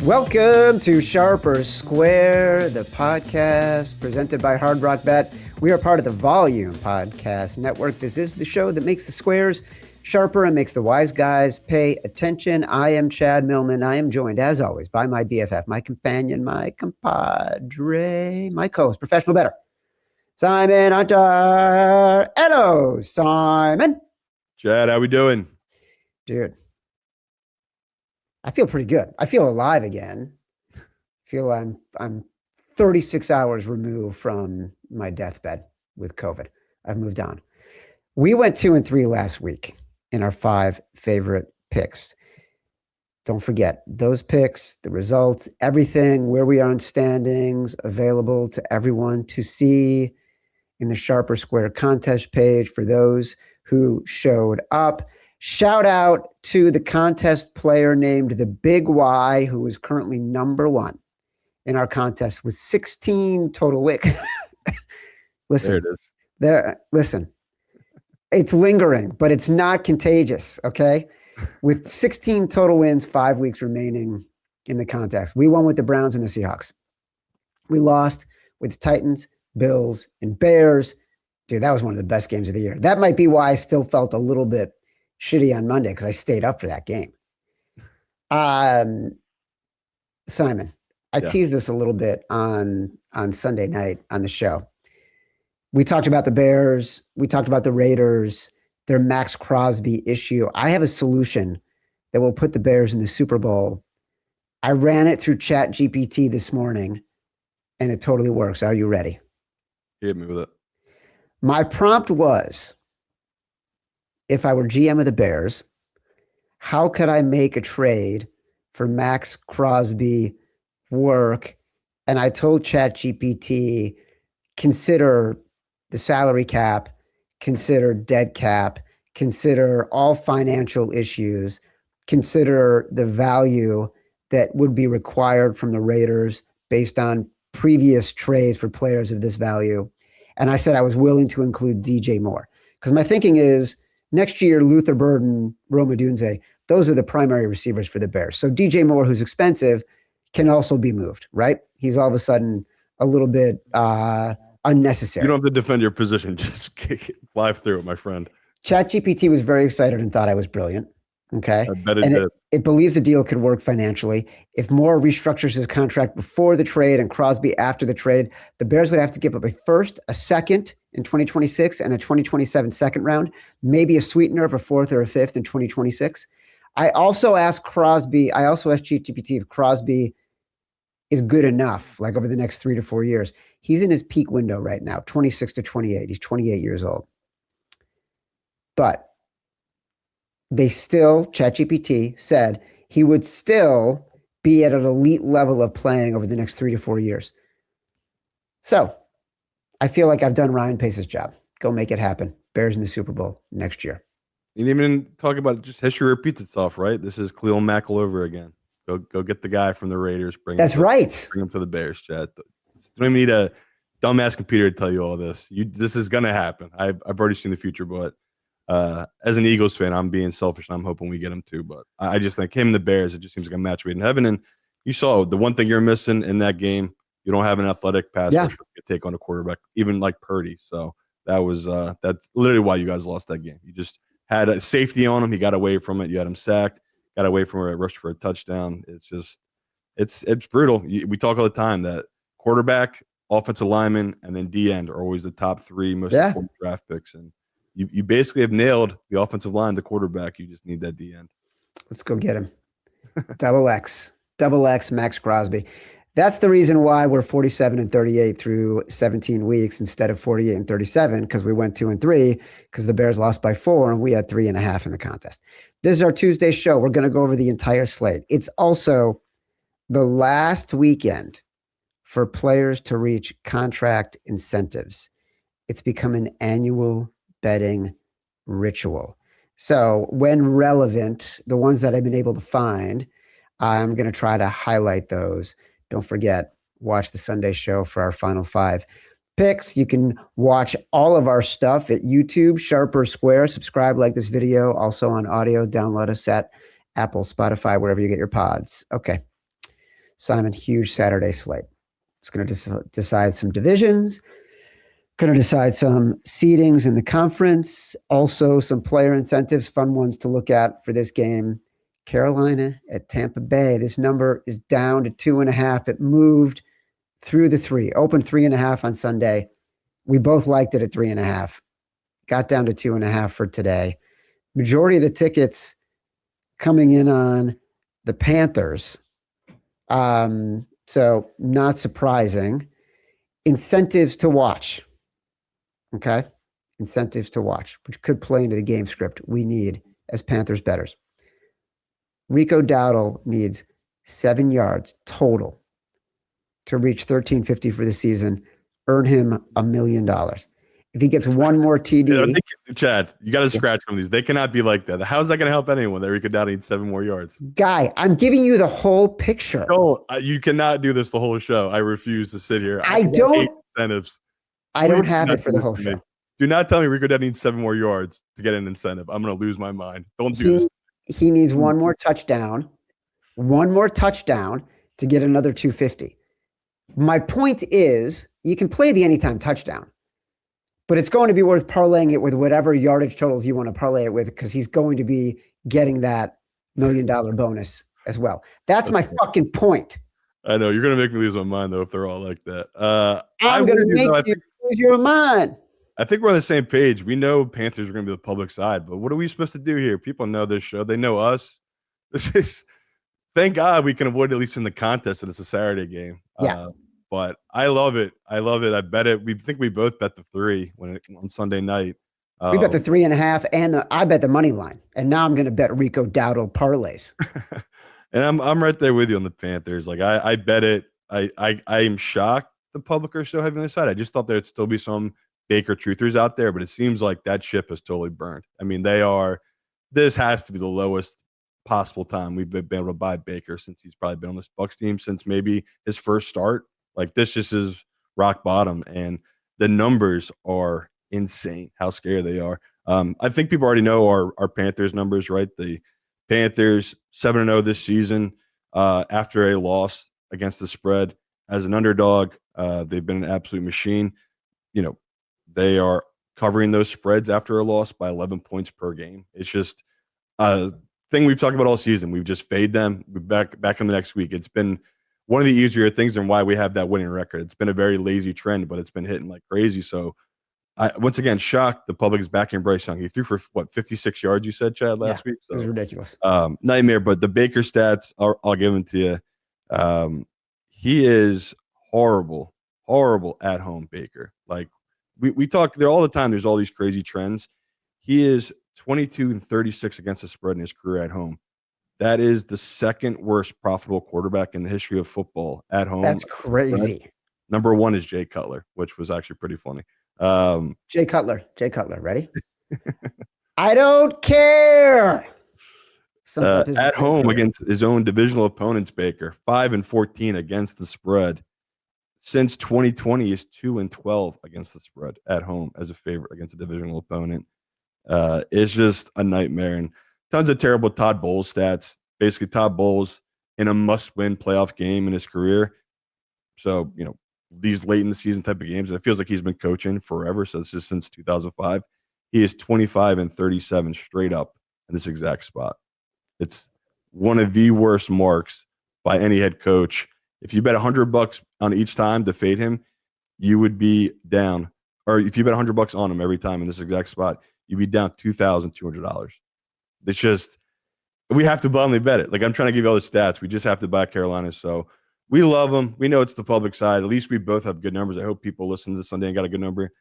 Welcome to Sharper Square, the podcast presented by Hard Rock Bet. We are part of the Volume Podcast Network. This is the show that makes the squares sharper and makes the wise guys pay attention. I am Chad Millman. I am joined, as always, by my BFF, my companion, my compadre, my co-host, professional bettor, Simon Hunter. Hello, Simon. Chad, how we doing? Dude, I feel pretty good. I feel alive again. I feel I'm 36 hours removed from my deathbed with COVID. I've moved on. We went 2-3 last week in our 5 favorite picks. Don't forget those picks, the results, everything, where we are in standings, available to everyone to see in the Sharper Square contest page for those who showed up. Shout out to the contest player named the Big Y, who is currently number 1 in our contest with 16 total wins. Listen, there it is. Listen, it's lingering, but it's not contagious, okay? With 16 total wins, 5 weeks remaining in the contest. We won with the Browns and the Seahawks. We lost with the Titans, Bills, and Bears. Dude, that was one of the best games of the year. That might be why I still felt a little bit shitty on Monday, because I stayed up for that game. Simon, I teased this a little bit on Sunday night on the show. We talked about the Bears. We talked about the Raiders, their Max Crosby issue. I have a solution that will put the Bears in the Super Bowl. I ran it through ChatGPT this morning, and it totally works. Are you ready? Hit me with it. My prompt was, if I were GM of the Bears, how could I make a trade for Max Crosby work? And I told ChatGPT, consider the salary cap, consider dead cap, consider all financial issues, consider the value that would be required from the Raiders based on previous trades for players of this value. And I said I was willing to include DJ Moore, because my thinking is, next year, Luther Burden, Rome Odunze, those are the primary receivers for the Bears. So DJ Moore, who's expensive, can also be moved, right? He's all of a sudden a little bit unnecessary. You don't have to defend your position. Just fly through it, my friend. ChatGPT was very excited and thought I was brilliant. Okay. I bet it did. It believes the deal could work financially. If Moore restructures his contract before the trade and Crosby after the trade, the Bears would have to give up a first, a second in 2026, and a 2027 second round, maybe a sweetener of a fourth or a fifth in 2026. I also asked ChatGPT if Crosby is good enough, like over the next 3 to 4 years. He's in his peak window right now, 26 to 28. He's 28 years old. But ChatGPT said he would still be at an elite level of playing over the next 3 to 4 years. So I feel like I've done Ryan Pace's job. Go make it happen. Bears in the Super Bowl next year. You didn't even talk about it. Just history repeats itself, right? This is Khalil Mack all over again. Go get the guy from the Raiders. Bring him to the Bears, Chad. You don't even need a dumbass computer to tell you all this. This is going to happen. I've already seen the future, but as an Eagles fan, I'm being selfish, and I'm hoping we get him too. But I just think him and the Bears, it just seems like a match made in heaven. And you saw the one thing you're missing in that game. You don't have an athletic pass rusher to take on a quarterback, even like Purdy. So that's literally why you guys lost that game. You just had a safety on him. He got away from it. You had him sacked. Got away from it. Rushed for a touchdown. It's just it's brutal. We talk all the time that quarterback, offensive lineman, and then D end are always the top 3 most important draft picks. And you basically have nailed the offensive line, the quarterback. You just need that D end. Let's go get him. Double X Max Crosby. That's the reason why we're 47-38 through 17 weeks instead of 48-37, because we went 2-3, because the Bears lost by 4 and we had 3.5 in the contest. This is our Tuesday show. We're going to go over the entire slate. It's also the last weekend for players to reach contract incentives. It's become an annual betting ritual. So when relevant, the ones that I've been able to find, I'm going to try to highlight those. Don't forget, watch the Sunday show for our final 5 picks. You can watch all of our stuff at YouTube, Sharper Square. Subscribe, like this video. Also on audio, download us at Apple, Spotify, wherever you get your pods. Okay. Simon, huge Saturday slate. It's going to decide some divisions, going to decide some seedings in the conference, also some player incentives, fun ones to look at for this game. Carolina at Tampa Bay. This number is down to 2.5. It moved through the 3, opened 3.5 on Sunday. We both liked it at 3.5. Got down to 2.5 for today. Majority of the tickets coming in on the Panthers. So not surprising. Incentives to watch. Okay. Incentives to watch, which could play into the game script we need as Panthers bettors. Rico Dowdle needs 7 yards total to reach 1350 for the season, earn him $1 million. If he gets one more TD, Chad, you got to scratch from these. They cannot be like that. How's that going to help anyone? That Rico Dowdle needs 7 more yards. Guy, I'm giving you the whole picture. No, you cannot do this the whole show. I refuse to sit here. I don't. Incentives. I don't have it for the whole show. Do not tell me Rico Dowdle needs 7 more yards to get an incentive. I'm going to lose my mind. Don't do this. He needs one more touchdown to get another 250. My point is, you can play the anytime touchdown, but it's going to be worth parlaying it with whatever yardage totals you want to parlay it with, because he's going to be getting that $1 million bonus as well. That's my fucking point. I know you're going to make me lose my mind though if they're all like that. I'm going to make you lose your mind. I think we're on the same page. We know Panthers are going to be the public side, but what are we supposed to do here? People know this show. They know us. This is, thank God we can avoid at least in the contest, and it's a Saturday game. Yeah. But I love it. I love it. I bet it. We think we both bet the 3 on Sunday night. We bet the 3.5, and I bet the money line. And now I'm going to bet Rico Dowdle parlays. And I'm right there with you on the Panthers. Like I bet it. I am shocked the public are so heavy on the side. I just thought there'd still be some Baker truthers out there, but it seems like that ship has totally burned. I mean, this has to be the lowest possible time we've been able to buy Baker since he's probably been on this Bucs team since maybe his first start. Like this just is rock bottom, and the numbers are insane how scary they are. I think people already know our Panthers numbers, right? The Panthers 7-0 this season after a loss against the spread as an underdog. They've been an absolute machine. You know, they are covering those spreads after a loss by 11 points per game. It's just a thing we've talked about all season. We've just fade them. We're back in the next week. It's been one of the easier things and why we have that winning record. It's been a very lazy trend, but it's been hitting like crazy. So I, once again, shocked the public is backing Bryce Young. He threw for, 56 yards, you said, Chad, last week? So, it was ridiculous. Nightmare, but the Baker stats, I'll give them to you. He is horrible at home, Baker. Like, we talk there all the time. There's all these crazy trends. He is 22-36 against the spread in his career at home. That is the second worst profitable quarterback in the history of football at home. That's crazy. Right? Number 1 is Jay Cutler, which was actually pretty funny. Jay Cutler, ready? I don't care. At home against his own divisional opponents, Baker 5-14 against the spread. Since 2020 is 2-12 against the spread at home as a favorite against a divisional opponent. It's just a nightmare, and tons of terrible Todd Bowles stats. Basically, Todd Bowles in a must-win playoff game in his career. So, you know, these late in the season type of games, and it feels like he's been coaching forever. So this is since 2005. He is 25-37 straight up in this exact spot. It's one of the worst marks by any head coach. If you bet $100 on each time to fade him, you would be down. Or if you bet $100 on him every time in this exact spot, you'd be down $2,200. It's just, we have to blindly bet it. Like, I'm trying to give you all the stats. We just have to buy Carolina. So we love them. We know it's the public side. At least we both have good numbers. I hope people listen to this Sunday and got a good number.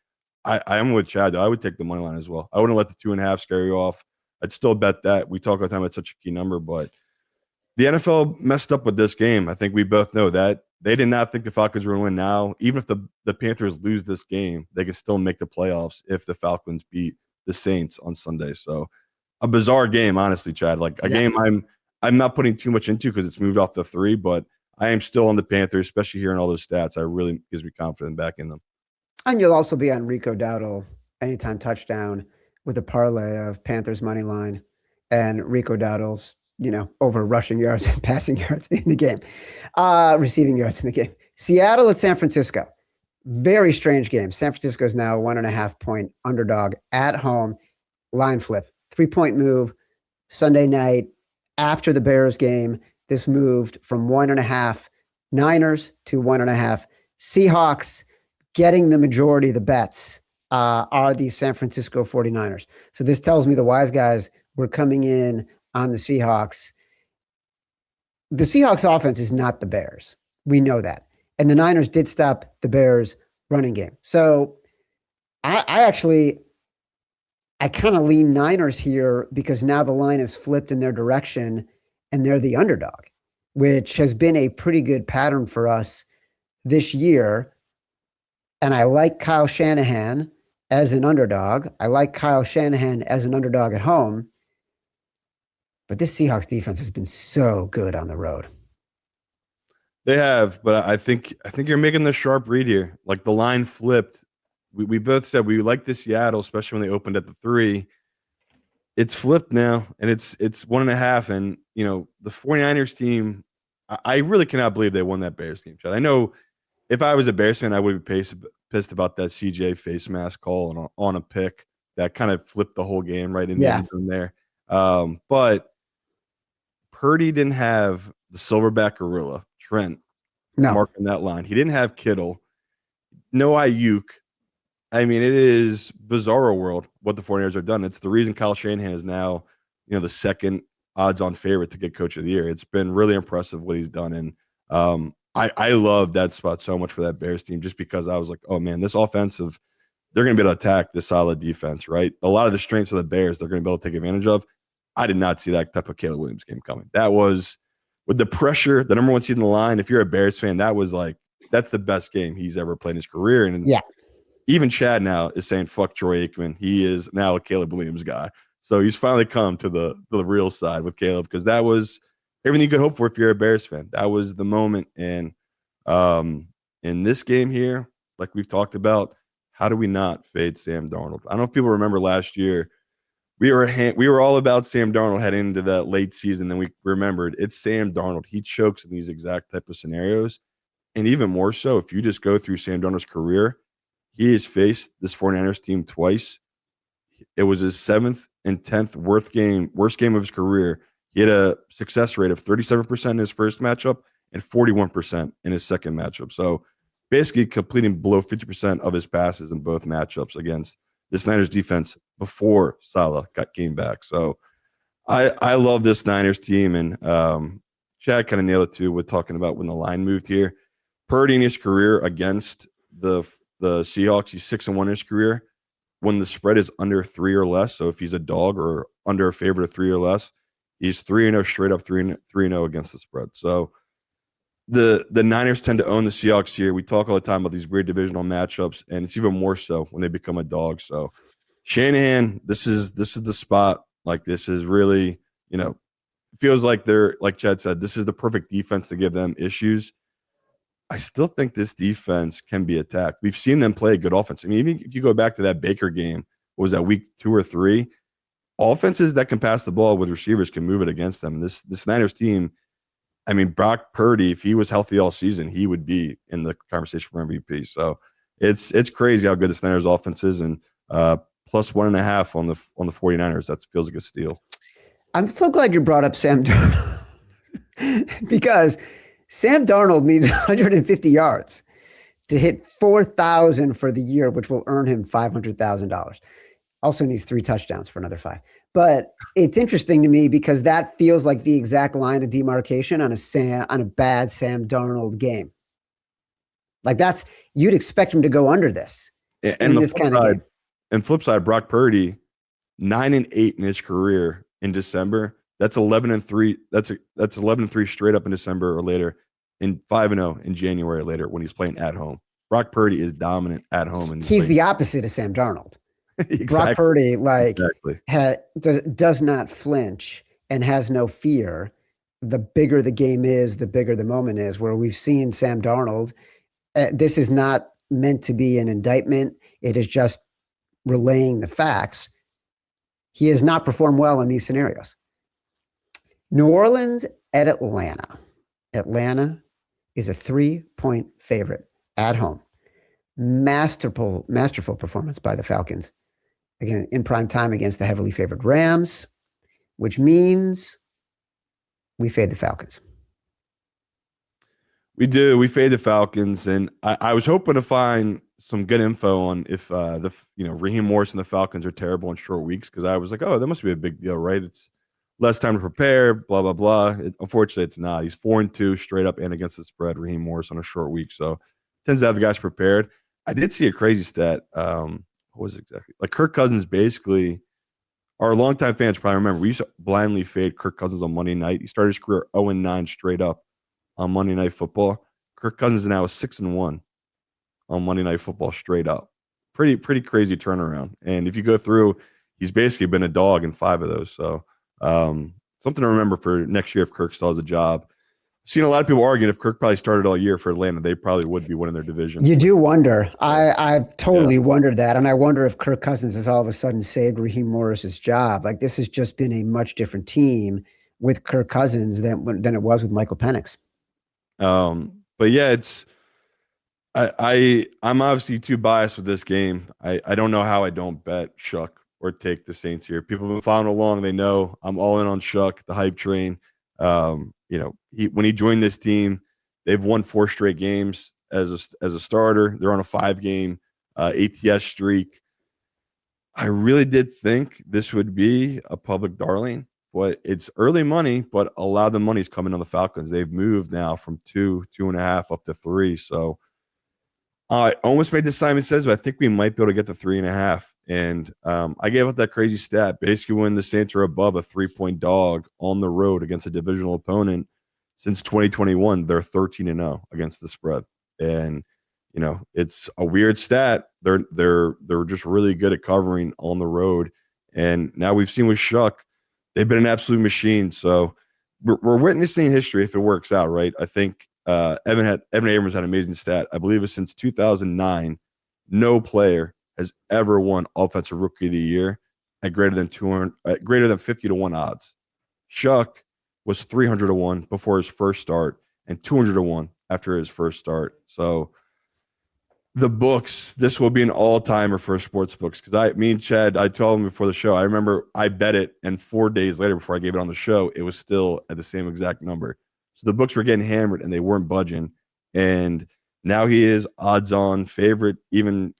I am with Chad, though. I would take the money line as well. I wouldn't let the 2.5 scare you off. I'd still bet that. We talk all the time. It's such a key number, but the NFL messed up with this game. I think we both know that. They did not think the Falcons were going to win now. Even if the Panthers lose this game, they can still make the playoffs if the Falcons beat the Saints on Sunday. So a bizarre game, honestly, Chad. Like a game I'm not putting too much into because it's moved off the 3, but I am still on the Panthers, especially hearing all those stats. I really gives me confidence back in them. And you'll also be on Rico Dowdle anytime touchdown with a parlay of Panthers money line and Rico Dowdle's over rushing yards and passing yards in the game, receiving yards in the game. Seattle at San Francisco. Very strange game. San Francisco is now 1.5-point underdog at home. Line flip, 3-point move Sunday night after the Bears game. This moved from 1.5 Niners to 1.5 Seahawks. Getting the majority of the bets are the San Francisco 49ers. So this tells me the wise guys were coming in on the Seahawks. The Seahawks offense is not the Bears. We know that. And the Niners did stop the Bears running game. So I kind of lean Niners here because now the line is flipped in their direction and they're the underdog, which has been a pretty good pattern for us this year. And I like Kyle Shanahan as an underdog. I like Kyle Shanahan as an underdog at home. But this Seahawks defense has been so good on the road. They have, but I think you're making the sharp read here. Like the line flipped. We both said we like the Seattle, especially when they opened at the 3. It's flipped now, and it's 1.5. And the 49ers team, I really cannot believe they won that Bears game, Chad. I know if I was a Bears fan, I would be pissed about that CJ face mask call on a pick that kind of flipped the whole game right in the end zone there. But Purdy didn't have the silverback gorilla, Trent, marking that line. He didn't have Kittle. No Ayuk. I mean, it is bizarro world what the 49ers have done. It's the reason Kyle Shanahan is now, the second odds-on favorite to get Coach of the Year. It's been really impressive what he's done. And I love that spot so much for that Bears team just because I was like, oh, man, this offensive, they're going to be able to attack this solid defense, right? A lot of the strengths of the Bears they're going to be able to take advantage of. I did not see that type of Caleb Williams game coming. That was with the pressure, the number one seed in the line. If you're a Bears fan, that was like, that's the best game he's ever played in his career. And even Chad now is saying, fuck Troy Aikman. He is now a Caleb Williams guy. So he's finally come to the real side with Caleb because that was everything you could hope for if you're a Bears fan. That was the moment. And in this game here, like we've talked about, how do we not fade Sam Darnold? I don't know if people remember last year, we were all about Sam Darnold heading into that late season. Then we remembered it's Sam Darnold. He chokes in these exact type of scenarios. And even more so, if you just go through Sam Darnold's career, he has faced this 49ers team twice. It was his 7th and 10th worst game of his career. He had a success rate of 37% in his first matchup and 41% in his second matchup. So basically completing below 50% of his passes in both matchups against this Niners defense before Salah came back. So I love this Niners team. And Chad kind of nailed it too with talking about when the line moved here. Purdy in his career against the Seahawks, he's 6-1 in his career. When the spread is under 3 or less, so if he's a dog or under a favorite of 3 or less, he's 3-0 straight up, 3-0 against the spread. So the Niners tend to own the Seahawks here. We talk all the time about these weird divisional matchups, and it's even more so when they become a dog. So Shanahan, this is the spot. Like this is really, feels like they're, like Chad said, this is the perfect defense to give them issues. I still think this defense can be attacked. We've seen them play good offense. I mean, even if you go back to that Baker game, what was that, week 2 or 3? Offenses that can pass the ball with receivers can move it against them. This Niners team, I mean, Brock Purdy, if he was healthy all season, he would be in the conversation for MVP. So it's crazy how good the Niners offense is, and plus 1.5 on the 49ers. That feels like a steal. I'm so glad you brought up Sam Darnold because Sam Darnold needs 150 yards to hit 4,000 for the year, which will earn him $500,000. Also needs 3 touchdowns for another 5. But it's interesting to me because that feels like the exact line of demarcation on a bad Sam Darnold game. Like you'd expect him to go under this. And this kind of game. And flip side, Brock Purdy, 9-8 in his career in December. That's 11-3. That's 11-3 straight up in December or later, and 5-0 in January or later when he's playing at home. Brock Purdy is dominant at home, and he's the opposite of Sam Darnold. Exactly. Brock Purdy does not flinch and has no fear. The bigger the game is, the bigger the moment is. Where we've seen Sam Darnold, this is not meant to be an indictment. It is just relaying the facts. He has not performed well in these scenarios. New Orleans at Atlanta. Atlanta is a 3-point favorite at home. Masterful performance by the Falcons. Again, in prime time against the heavily favored Rams, which means we fade the Falcons. We do. We fade the Falcons, and I was hoping to find some good info on if Raheem Morris and the Falcons are terrible in short weeks, because I was like, oh, that must be a big deal, right? It's less time to prepare, blah blah blah. Unfortunately, it's not. He's 4-2 straight up and against the spread. Raheem Morris on a short week, so tends to have the guys prepared. I did see a crazy stat. What was it exactly? Like Kirk Cousins, basically, our longtime fans probably remember, we used to blindly fade Kirk Cousins on Monday night. He started his career 0-9 straight up on Monday Night Football. Kirk Cousins is now 6-1 on Monday Night Football straight up. Pretty crazy turnaround. And if you go through, he's basically been a dog in 5 of those. So something to remember for next year if Kirk still has a job. I've seen a lot of people arguing if Kirk probably started all year for Atlanta, they probably would be winning their division. You do wonder. I've totally wondered that. And I wonder if Kirk Cousins has all of a sudden saved Raheem Morris's job. Like, this has just been a much different team with Kirk Cousins than it was with Michael Penix. But yeah, I'm obviously too biased with this game. I don't know how I don't bet Shuck or take the Saints here. People have been following along. They know I'm all in on Shuck, the hype train. When he joined this team, they've won 4 straight games as a starter. They're on a 5-game ATS streak. I really did think this would be a public darling, but it's early money, but a lot of the money's coming on the Falcons. They've moved now from 2.5 up to 3. So I almost made this Simon Says, but I think we might be able to get to 3.5. And I gave out that crazy stat. Basically, when the Saints are above a 3-point dog on the road against a divisional opponent since 2021, they're 13-0 against the spread. And it's a weird stat. They're just really good at covering on the road. And now we've seen with Shuck, they've been an absolute machine. So we're witnessing history if it works out, right? I think Evan Abrams had an amazing stat. I believe it's since 2009, no player has ever won Offensive Rookie of the Year at greater than 50-1 odds. Shuck was 300-1 before his first start and 200-1 after his first start. So the books, this will be an all-timer for sports books, because me and Chad, I told him before the show, I remember I bet it, and 4 days later before I gave it on the show, it was still at the same exact number. So the books were getting hammered and they weren't budging. And now he is odds-on favorite, even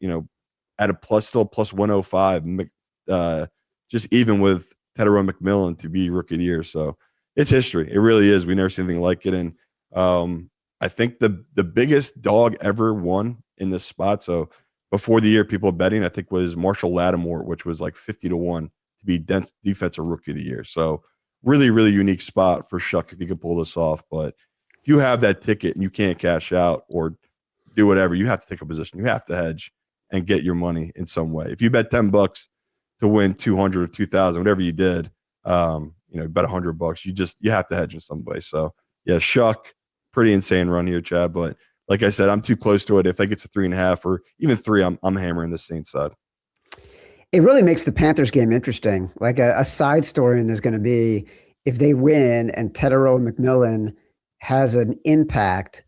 at still plus 105, just even with Tedero McMillan to be Rookie of the Year. So it's history. It really is. We never seen anything like it. And I think the biggest dog ever won in this spot, so before the year, people betting, I think, was Marshall Lattimore, which was like 50-1 to be defensive Rookie of the Year. So really, really unique spot for Shuck if you can pull this off. But if you have that ticket and you can't cash out or do whatever, you have to take a position. You have to hedge and get your money in some way. If you bet $10 to win 200 or 2,000, whatever you did, bet $100, you have to hedge in some way. So yeah, Shuck, pretty insane run here, Chad. But like I said, I'm too close to it. If I get to 3.5 or even 3, I'm hammering the Saints side. It really makes the Panthers game interesting. Like a side story, and there's going to be, if they win and Tedero McMillan has an impact,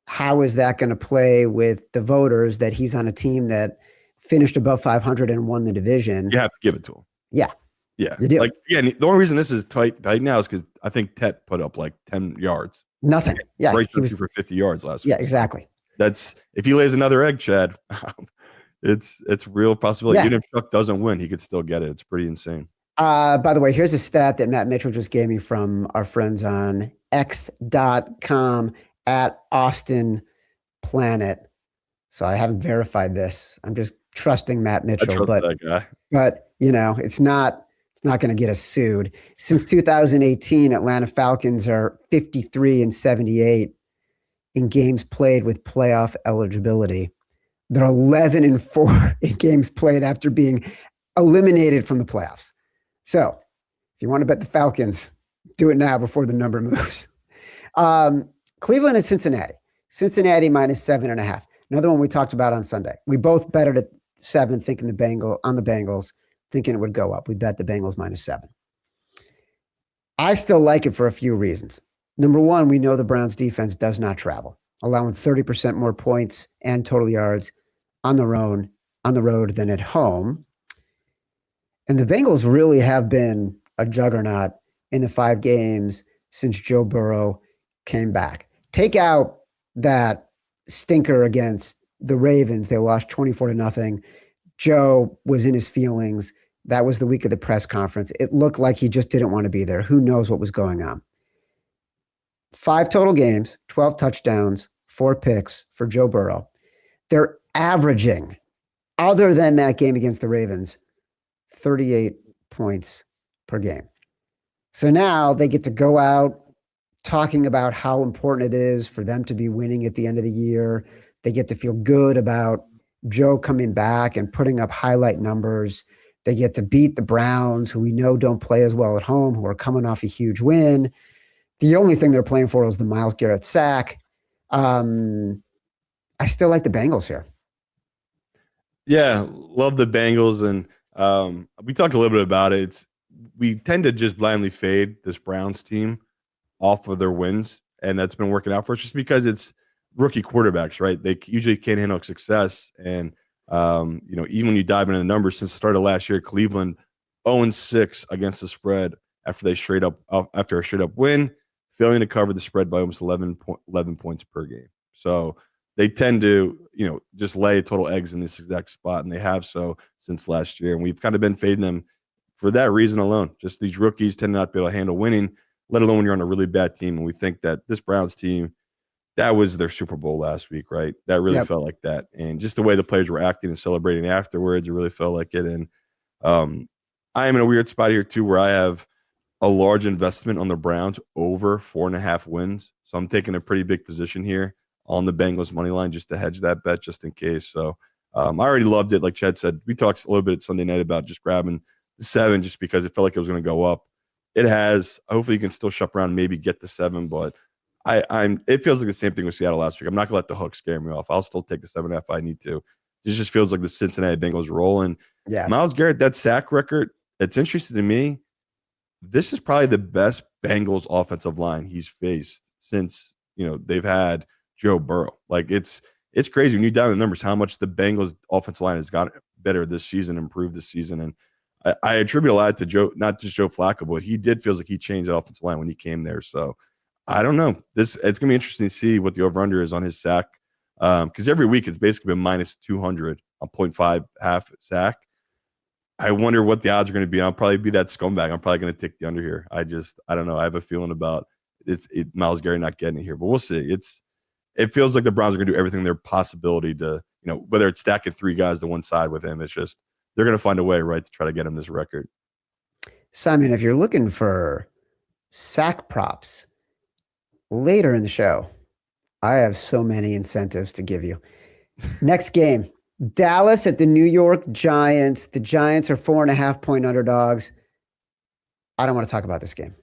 how is that going to play with the voters that he's on a team that finished above 500 and won the division? You have to give it to him. Yeah. Yeah. You do. The only reason this is tight now is because I think Tet put up like 10 yards. Nothing. Yeah. He was for 50 yards last week. Yeah, exactly. That's, if he lays another egg, Chad, it's real possibility. Yeah. Even if Chuck doesn't win, he could still get it. It's pretty insane. By the way, here's a stat that Matt Mitchell just gave me from our friends on x.com at Austin Planet. So I haven't verified this. I'm just trusting Matt Mitchell, but that guy. But it's not going to get us sued. Since 2018, Atlanta Falcons are 53-78 in games played with playoff eligibility. They're 11-4 in games played after being eliminated from the playoffs. So if you want to bet the Falcons, do it now before the number moves. Cleveland and Cincinnati. Cincinnati minus 7.5. Another one we talked about on Sunday. We both bet it at 7, thinking the Bengals, thinking it would go up. We bet the Bengals minus 7. I still like it for a few reasons. Number one, we know the Browns defense does not travel, allowing 30% more points and total yards on the road than at home. And the Bengals really have been a juggernaut in the 5 games since Joe Burrow came back. Take out that stinker against the Ravens. They lost 24-0. Joe was in his feelings. That was the week of the press conference. It looked like he just didn't want to be there. Who knows what was going on? 5 total games, 12 touchdowns, 4 picks for Joe Burrow. They're averaging, other than that game against the Ravens, 38 points per game. So now they get to go out talking about how important it is for them to be winning at the end of the year. They get to feel good about Joe coming back and putting up highlight numbers. They get to beat the Browns, who we know don't play as well at home, who are coming off a huge win. The only thing they're playing for is the Myles Garrett sack. I still like the Bengals here. Yeah, love the Bengals. And we talked a little bit about it. We tend to just blindly fade this Browns team off of their wins, and that's been working out for us just because it's rookie quarterbacks, right? They usually can't handle success. And, even when you dive into the numbers, since the start of last year, Cleveland 0-6 against the spread after a straight up win, failing to cover the spread by almost 11 points per game. So they tend to, just lay total eggs in this exact spot, and they have so since last year. And we've kind of been fading them for that reason alone. Just these rookies tend not to be able to handle winning, let alone when you're on a really bad team. And we think that this Browns team, that was their Super Bowl last week, right? That really felt like that. And just the way the players were acting and celebrating afterwards, it really felt like it. And I am in a weird spot here too, where I have a large investment on the Browns over 4.5 wins. So I'm taking a pretty big position here on the Bengals money line just to hedge that bet just in case. So I already loved it. Like Chad said, we talked a little bit Sunday night about just grabbing the 7 just because it felt like it was going to go up. It has. Hopefully you can still shop around and maybe get the 7, but it feels like the same thing with Seattle last week. I'm not going to let the hook scare me off. I'll still take the 7.5 if I need to. It just feels like the Cincinnati Bengals rolling. Yeah. Myles Garrett, that sack record, it's interesting to me. This is probably the best Bengals offensive line he's faced since, they've had Joe Burrow. Like it's crazy when you dive the numbers, how much the Bengals offensive line has got better this season, improved this season. And I attribute a lot to Joe, not just Joe Flacco, but he did feels like he changed the offensive line when he came there. So I don't know. It's going to be interesting to see what the over-under is on his sack. Because every week it's basically been minus 200 on 0.5 half sack. I wonder what the odds are going to be. I'll probably be that scumbag. I'm probably going to take the under here. I don't know. I have a feeling about Myles Garrett not getting it here, but we'll see. It feels like the Browns are going to do everything in their possibility to, whether it's stacking 3 guys to one side with him, it's just they're going to find a way, right, to try to get him this record. Simon, if you're looking for sack props later in the show, I have so many incentives to give you. Next game, Dallas at the New York Giants. The Giants are 4.5-point underdogs. I don't want to talk about this game.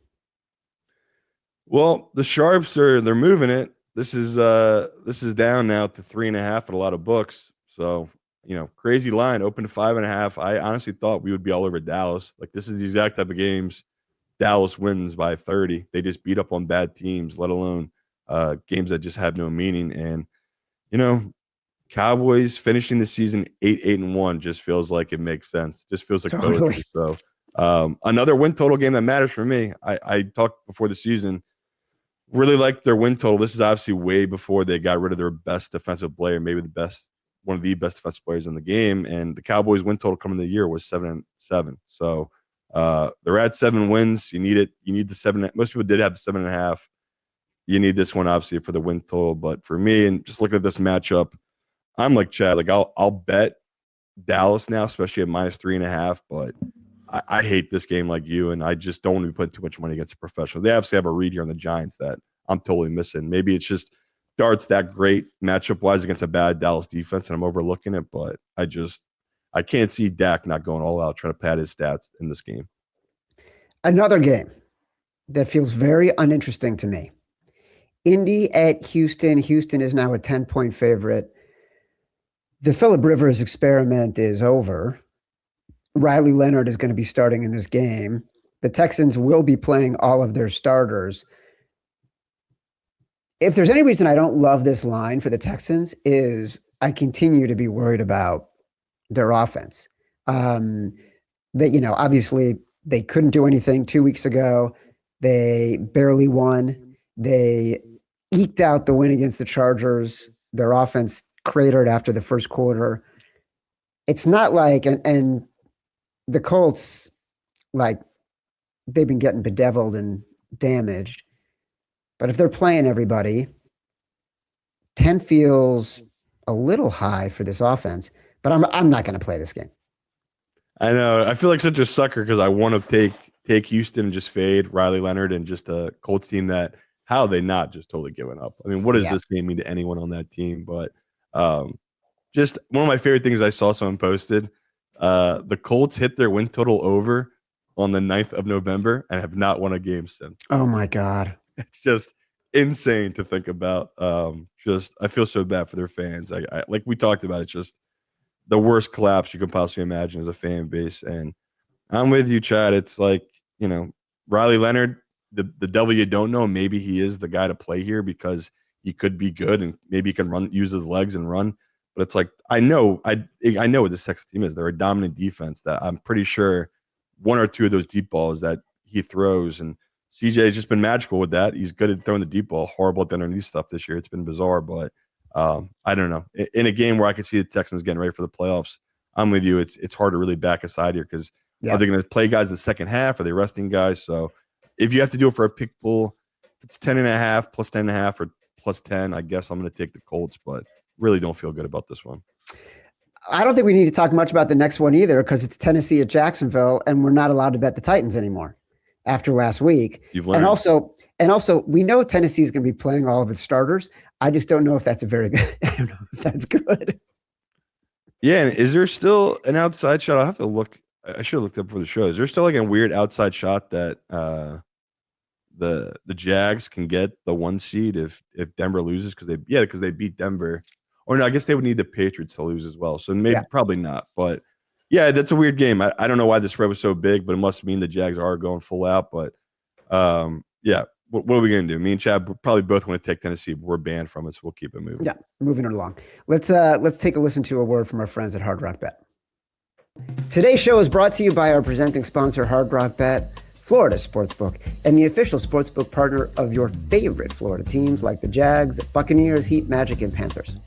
Well, the Sharps they're moving it. This is down now to 3.5 at a lot of books. So, crazy line, open to 5.5. I honestly thought we would be all over Dallas. Like, this is the exact type of games Dallas wins by 30. They just beat up on bad teams, let alone games that just have no meaning. And, Cowboys finishing the season 8-1 just feels like it makes sense. Just feels like poetry. So another win total game that matters for me. I talked before the season, really liked their win total. This is obviously way before they got rid of their best defensive player, maybe one of the best defensive players in the game. And the Cowboys win total coming the year was 7-7. So they're at 7 wins. You need it. You need the 7. Most people did have 7.5. You need this one obviously for the win total. But for me, and just looking at this matchup, I'm like Chad. Like I'll bet Dallas now, especially at minus 3.5. But I hate this game like you, and I just don't want to be putting too much money against a professional. They obviously have a read here on the Giants that I'm totally missing. Maybe it's just Dart's that great matchup-wise against a bad Dallas defense, and I'm overlooking it. But I can't see Dak not going all out trying to pad his stats in this game. Another game that feels very uninteresting to me. Indy at Houston. Houston is now a 10-point favorite. The Phillip Rivers experiment is over. Riley Leonard is going to be starting in this game. The Texans will be playing all of their starters. If there's any reason I don't love this line for the Texans is I continue to be worried about their offense. Obviously they couldn't do anything 2 weeks ago. They barely won. They eked out the win against the Chargers. Their offense cratered after the first quarter. It's not like, and the Colts, like, they've been getting bedeviled and damaged. But if they're playing everybody, 10 feels a little high for this offense. But I'm not going to play this game. I know. I feel like such a sucker because I want to take Houston and just fade Riley Leonard and just a Colts team that how are they not just totally giving up? I mean, what does this game mean to anyone on that team? But just one of my favorite things I saw someone posted, the Colts hit their win total over on the 9th of November and have not won a game since. Oh, my God. It's just insane to think about. I feel so bad for their fans. I like we talked about, it's just the worst collapse you can possibly imagine as a fan base. And I'm with you, Chad. It's like, Riley Leonard, the devil you don't know, maybe he is the guy to play here because he could be good and maybe he can use his legs and run. But it's like, I know what this Texas team is. They're a dominant defense that I'm pretty sure one or two of those deep balls that he throws, and CJ has just been magical with that. He's good at throwing the deep ball, horrible at the underneath stuff this year. It's been bizarre, but I don't know. In a game where I could see the Texans getting ready for the playoffs, I'm with you. It's hard to really back a side here because are they going to play guys in the second half? Are they resting guys? So if you have to do it for a pick pool, if it's 10.5 plus 10.5 or plus 10, I guess I'm going to take the Colts, but really don't feel good about this one. I don't think we need to talk much about the next one either because it's Tennessee at Jacksonville, and we're not allowed to bet the Titans anymore after last week. You've learned. And also, we know Tennessee is going to be playing all of its starters. I just don't know if that's I don't know if that's good. Yeah, and is there still an outside shot? I'll have to look. I should have looked up for the show. Is there still like a weird outside shot that the Jags can get the 1 seed if Denver loses because they beat Denver? Or no, I guess they would need the Patriots to lose as well. So maybe probably not. But yeah, that's a weird game. I don't know why the spread was so big, but it must mean the Jags are going full out. But what are we going to do? Me and Chad probably both want to take Tennessee, but we're banned from it, so we'll keep it moving. Yeah, moving it along. Let's take a listen to a word from our friends at Hard Rock Bet. Today's show is brought to you by our presenting sponsor, Hard Rock Bet, Florida Sportsbook, and the official sportsbook partner of your favorite Florida teams like the Jags, Buccaneers, Heat, Magic, and Panthers.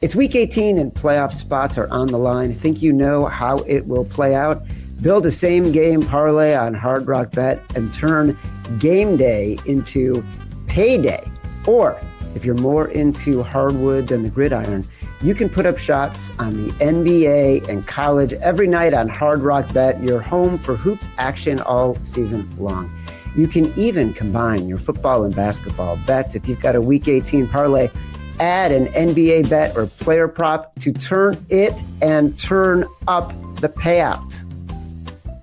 It's week 18 and playoff spots are on the line. Think you know how it will play out? Build a same-game parlay on Hard Rock Bet and turn game day into payday. Or if you're more into hardwood than the gridiron, you can put up shots on the NBA and college every night on Hard Rock Bet, your home for hoops action all season long. You can even combine your football and basketball bets. If you've got a week 18 parlay, add an NBA bet or player prop to turn it and turn up the payouts.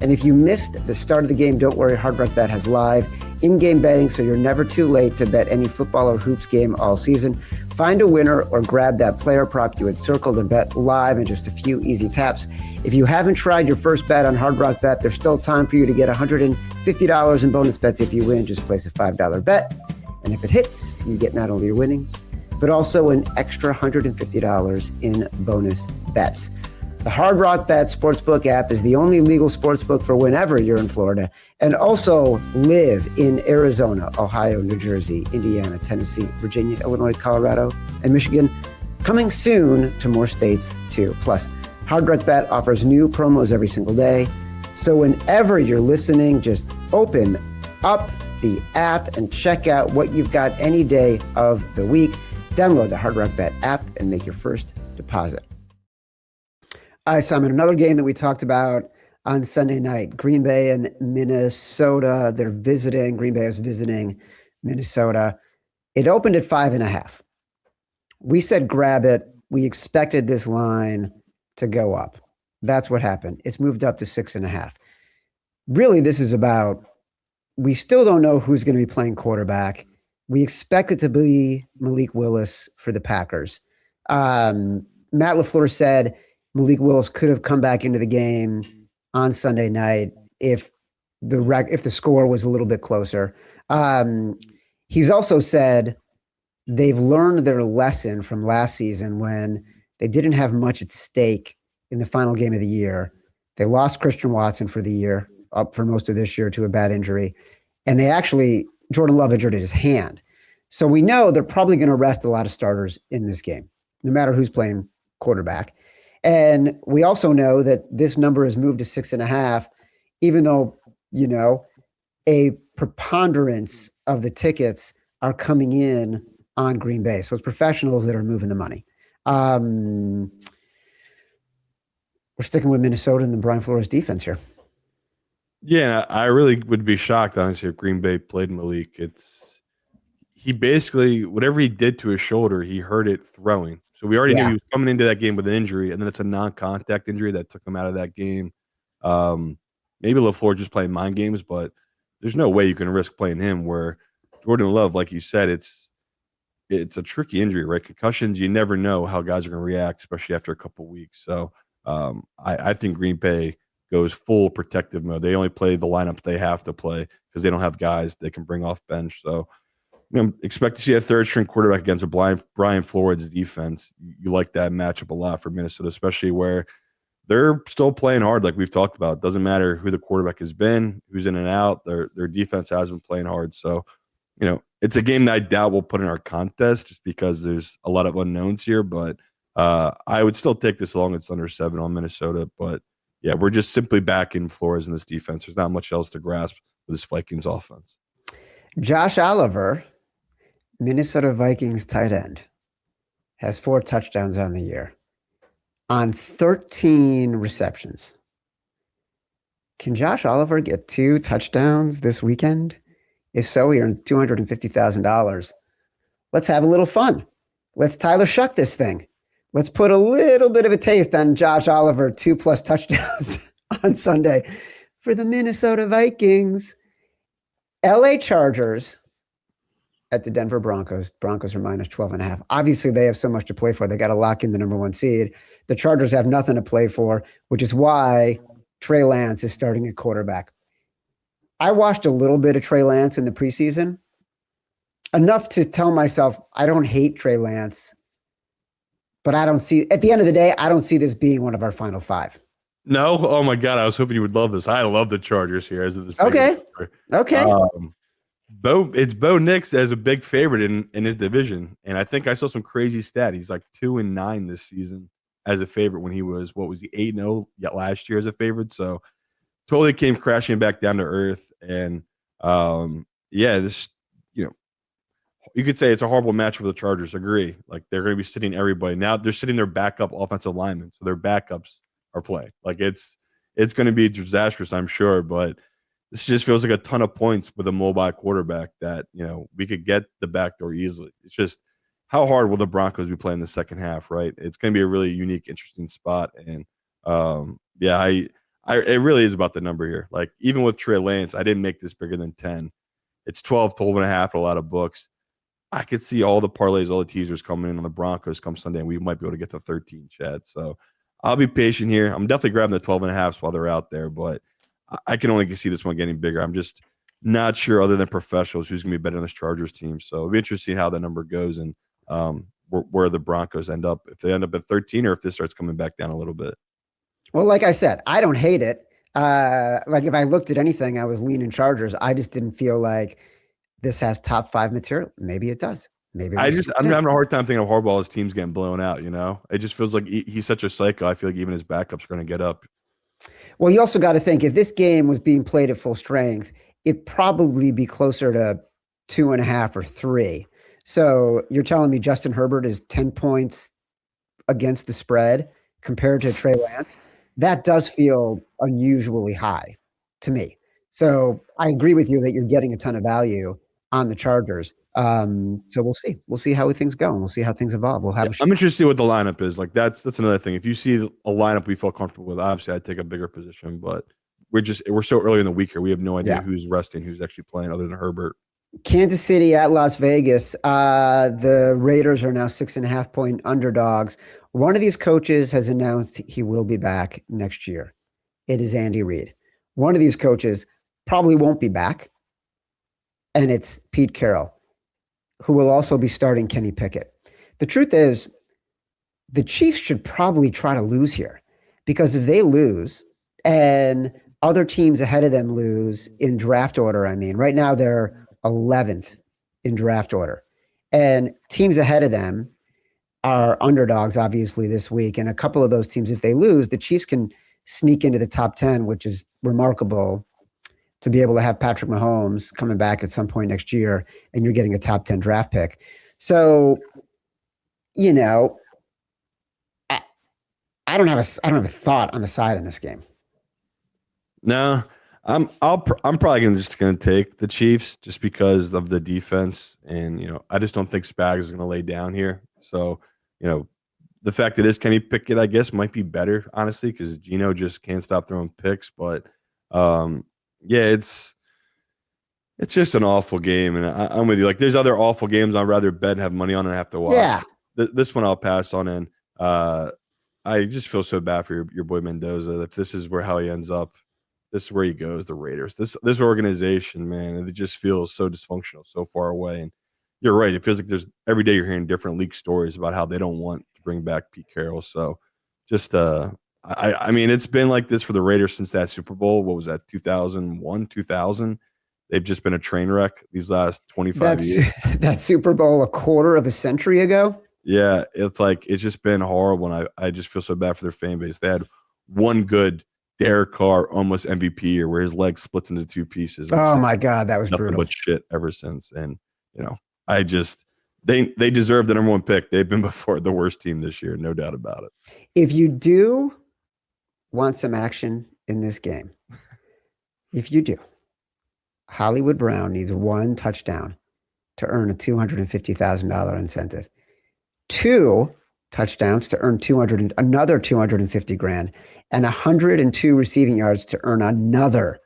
And if you missed the start of the game, don't worry, Hard Rock Bet has live in-game betting, so you're never too late to bet any football or hoops game all season. Find a winner or grab that player prop you had circled and bet live in just a few easy taps. If you haven't tried your first bet on Hard Rock Bet, there's still time for you to get $150 in bonus bets if you win. Just place a $5 bet, and if it hits, you get not only your winnings, but also an extra $150 in bonus bets. The Hard Rock Bet Sportsbook app is the only legal sportsbook for whenever you're in Florida, and also live in Arizona, Ohio, New Jersey, Indiana, Tennessee, Virginia, Illinois, Colorado, and Michigan. Coming soon to more states too. Plus, Hard Rock Bet offers new promos every single day. So whenever you're listening, just open up the app and check out what you've got any day of the week. Download the Hard Rock Bet app and make your first deposit. All right, Simon, another game that we talked about on Sunday night, Green Bay and Minnesota. Green Bay is visiting Minnesota. It opened at 5.5. We said grab it. We expected this line to go up. That's what happened. It's moved up to 6.5. Really, this is about, we still don't know who's going to be playing quarterback. We expect it to be Malik Willis for the Packers. Matt LaFleur said Malik Willis could have come back into the game on Sunday night if if the score was a little bit closer. He's also said they've learned their lesson from last season when they didn't have much at stake in the final game of the year. They lost Christian Watson for the year, up for most of this year to a bad injury. And Jordan Love injured his hand. So we know they're probably going to rest a lot of starters in this game, no matter who's playing quarterback. And we also know that this number has moved to 6.5, even though, a preponderance of the tickets are coming in on Green Bay. So it's professionals that are moving the money. We're sticking with Minnesota and the Brian Flores defense here. Yeah, I really would be shocked, honestly, if Green Bay played Malik. He basically, whatever he did to his shoulder, he hurt it throwing. So we already knew he was coming into that game with an injury, and then it's a non-contact injury that took him out of that game. Maybe LaFleur just playing mind games, but there's no way you can risk playing him where Jordan Love, like you said, it's a tricky injury, right? Concussions, you never know how guys are going to react, especially after a couple of weeks. So I think Green Bay goes full protective mode. They only play the lineup they have to play because they don't have guys they can bring off bench. So expect to see a third-string quarterback against a Brian Flores defense. You like that matchup a lot for Minnesota, especially where they're still playing hard, like we've talked about. It doesn't matter who the quarterback has been, who's in and out. Their defense has been playing hard. So, it's a game that I doubt we'll put in our contest just because there's a lot of unknowns here. But I would still take this along. It's under 7 on Minnesota. But, yeah, we're just simply back in Flores in this defense. There's not much else to grasp with this Vikings offense. Josh Oliver, Minnesota Vikings tight end, has 4 touchdowns on the year on 13 receptions. Can Josh Oliver get 2 touchdowns this weekend? If so, he earns $250,000. Let's have a little fun. Let's Tyler Shuck this thing. Let's put a little bit of a taste on Josh Oliver, 2+ touchdowns on Sunday for the Minnesota Vikings. LA Chargers at the Denver Broncos. Broncos are minus 12.5. Obviously, they have so much to play for. They got to lock in the number 1 seed. The Chargers have nothing to play for, which is why Trey Lance is starting at quarterback. I watched a little bit of Trey Lance in the preseason, enough to tell myself I don't hate Trey Lance, but at the end of the day, I don't see this being one of our final 5. No? Oh, my God. I was hoping you would love this. I love the Chargers here. Okay. It's Bo Nix as a big favorite in his division. And I think I saw some crazy stat. He's like 2-9 this season as a favorite when he was, 8-0 last year as a favorite. So totally came crashing back down to earth. And this, you could say it's a horrible match for the Chargers. Agree. Like they're going to be sitting everybody. Now they're sitting their backup offensive linemen. So their backups are playing. Like it's going to be disastrous, I'm sure. But this just feels like a ton of points with a mobile quarterback that, we could get the back door easily. It's just how hard will the Broncos be playing the second half, right? It's going to be a really unique, interesting spot. And, it really is about the number here. Like even with Trey Lance, I didn't make this bigger than 10. It's 12.5 a lot of books. I could see all the parlays, all the teasers coming in on the Broncos come Sunday, and we might be able to get to 13, Chad. So I'll be patient here. I'm definitely grabbing the 12.5 while they're out there, but I can only see this one getting bigger. I'm just not sure, other than professionals, who's going to be better than this Chargers team. So it'll be interesting how that number goes and where the Broncos end up, if they end up at 13 or if this starts coming back down a little bit. Well, like I said, I don't hate it. Like if I looked at anything, I was leaning Chargers. I just didn't feel like this has top 5 material. Maybe it does. Maybe I'm having a hard time thinking of Harbaugh. His team's getting blown out. It just feels like he's such a psycho. I feel like even his backups are going to get up. Well, you also got to think if this game was being played at full strength, it'd probably be closer to 2.5 or 3. So you're telling me Justin Herbert is 10 points against the spread compared to Trey Lance? That does feel unusually high to me. So I agree with you that you're getting a ton of value on the Chargers. So we'll see. We'll see how things go, and we'll see how things evolve. I'm interested to see what the lineup is. Like that's another thing. If you see a lineup we feel comfortable with, obviously I'd take a bigger position. But we're so early in the week here. We have no idea who's resting, who's actually playing, other than Herbert. Kansas City at Las Vegas. The Raiders are now 6.5-point underdogs. One of these coaches has announced he will be back next year. It is Andy Reid. One of these coaches probably won't be back. And it's Pete Carroll, who will also be starting Kenny Pickett. The truth is, the Chiefs should probably try to lose here, because if they lose and other teams ahead of them lose in draft order, I mean, right now they're 11th in draft order, and teams ahead of them are underdogs, obviously, this week. And a couple of those teams, if they lose, the Chiefs can sneak into the top 10, which is remarkable to be able to have Patrick Mahomes coming back at some point next year, and you're getting a top 10 draft pick. So, you know, I don't have a thought on the side in this game. No, I'm probably gonna take the Chiefs just because of the defense, and I just don't think Spags is gonna lay down here. So, the fact that it is Kenny Pickett, I guess, might be better, honestly, because Geno just can't stop throwing picks. But yeah, it's just an awful game, and I'm with you. Like, there's other awful games I'd rather bet and have money on and have to watch. Yeah, this one I'll pass on. And I just feel so bad for your boy Mendoza. If this is how he ends up, this is where he goes. The Raiders, this organization, man, it just feels so dysfunctional, so far away. And you're right. It feels like there's every day you're hearing different leak stories about how they don't want to bring back Pete Carroll. So just I mean, it's been like this for the Raiders since that Super Bowl. What was that, 2001, 2000? They've just been a train wreck these last 25 years. That Super Bowl a quarter of a century ago. Yeah, it's just been horrible, and I just feel so bad for their fan base. They had one good Derek Carr almost MVP year where his leg splits into two pieces. Oh my God, that was brutal. But shit ever since. And I just they deserve the number one pick. They've been before the worst team this year, no doubt about it. If you do want some action in this game, if you do, Hollywood Brown needs one touchdown to earn a $250,000 incentive. 2 touchdowns to earn another $250,000, and 102 receiving yards to earn another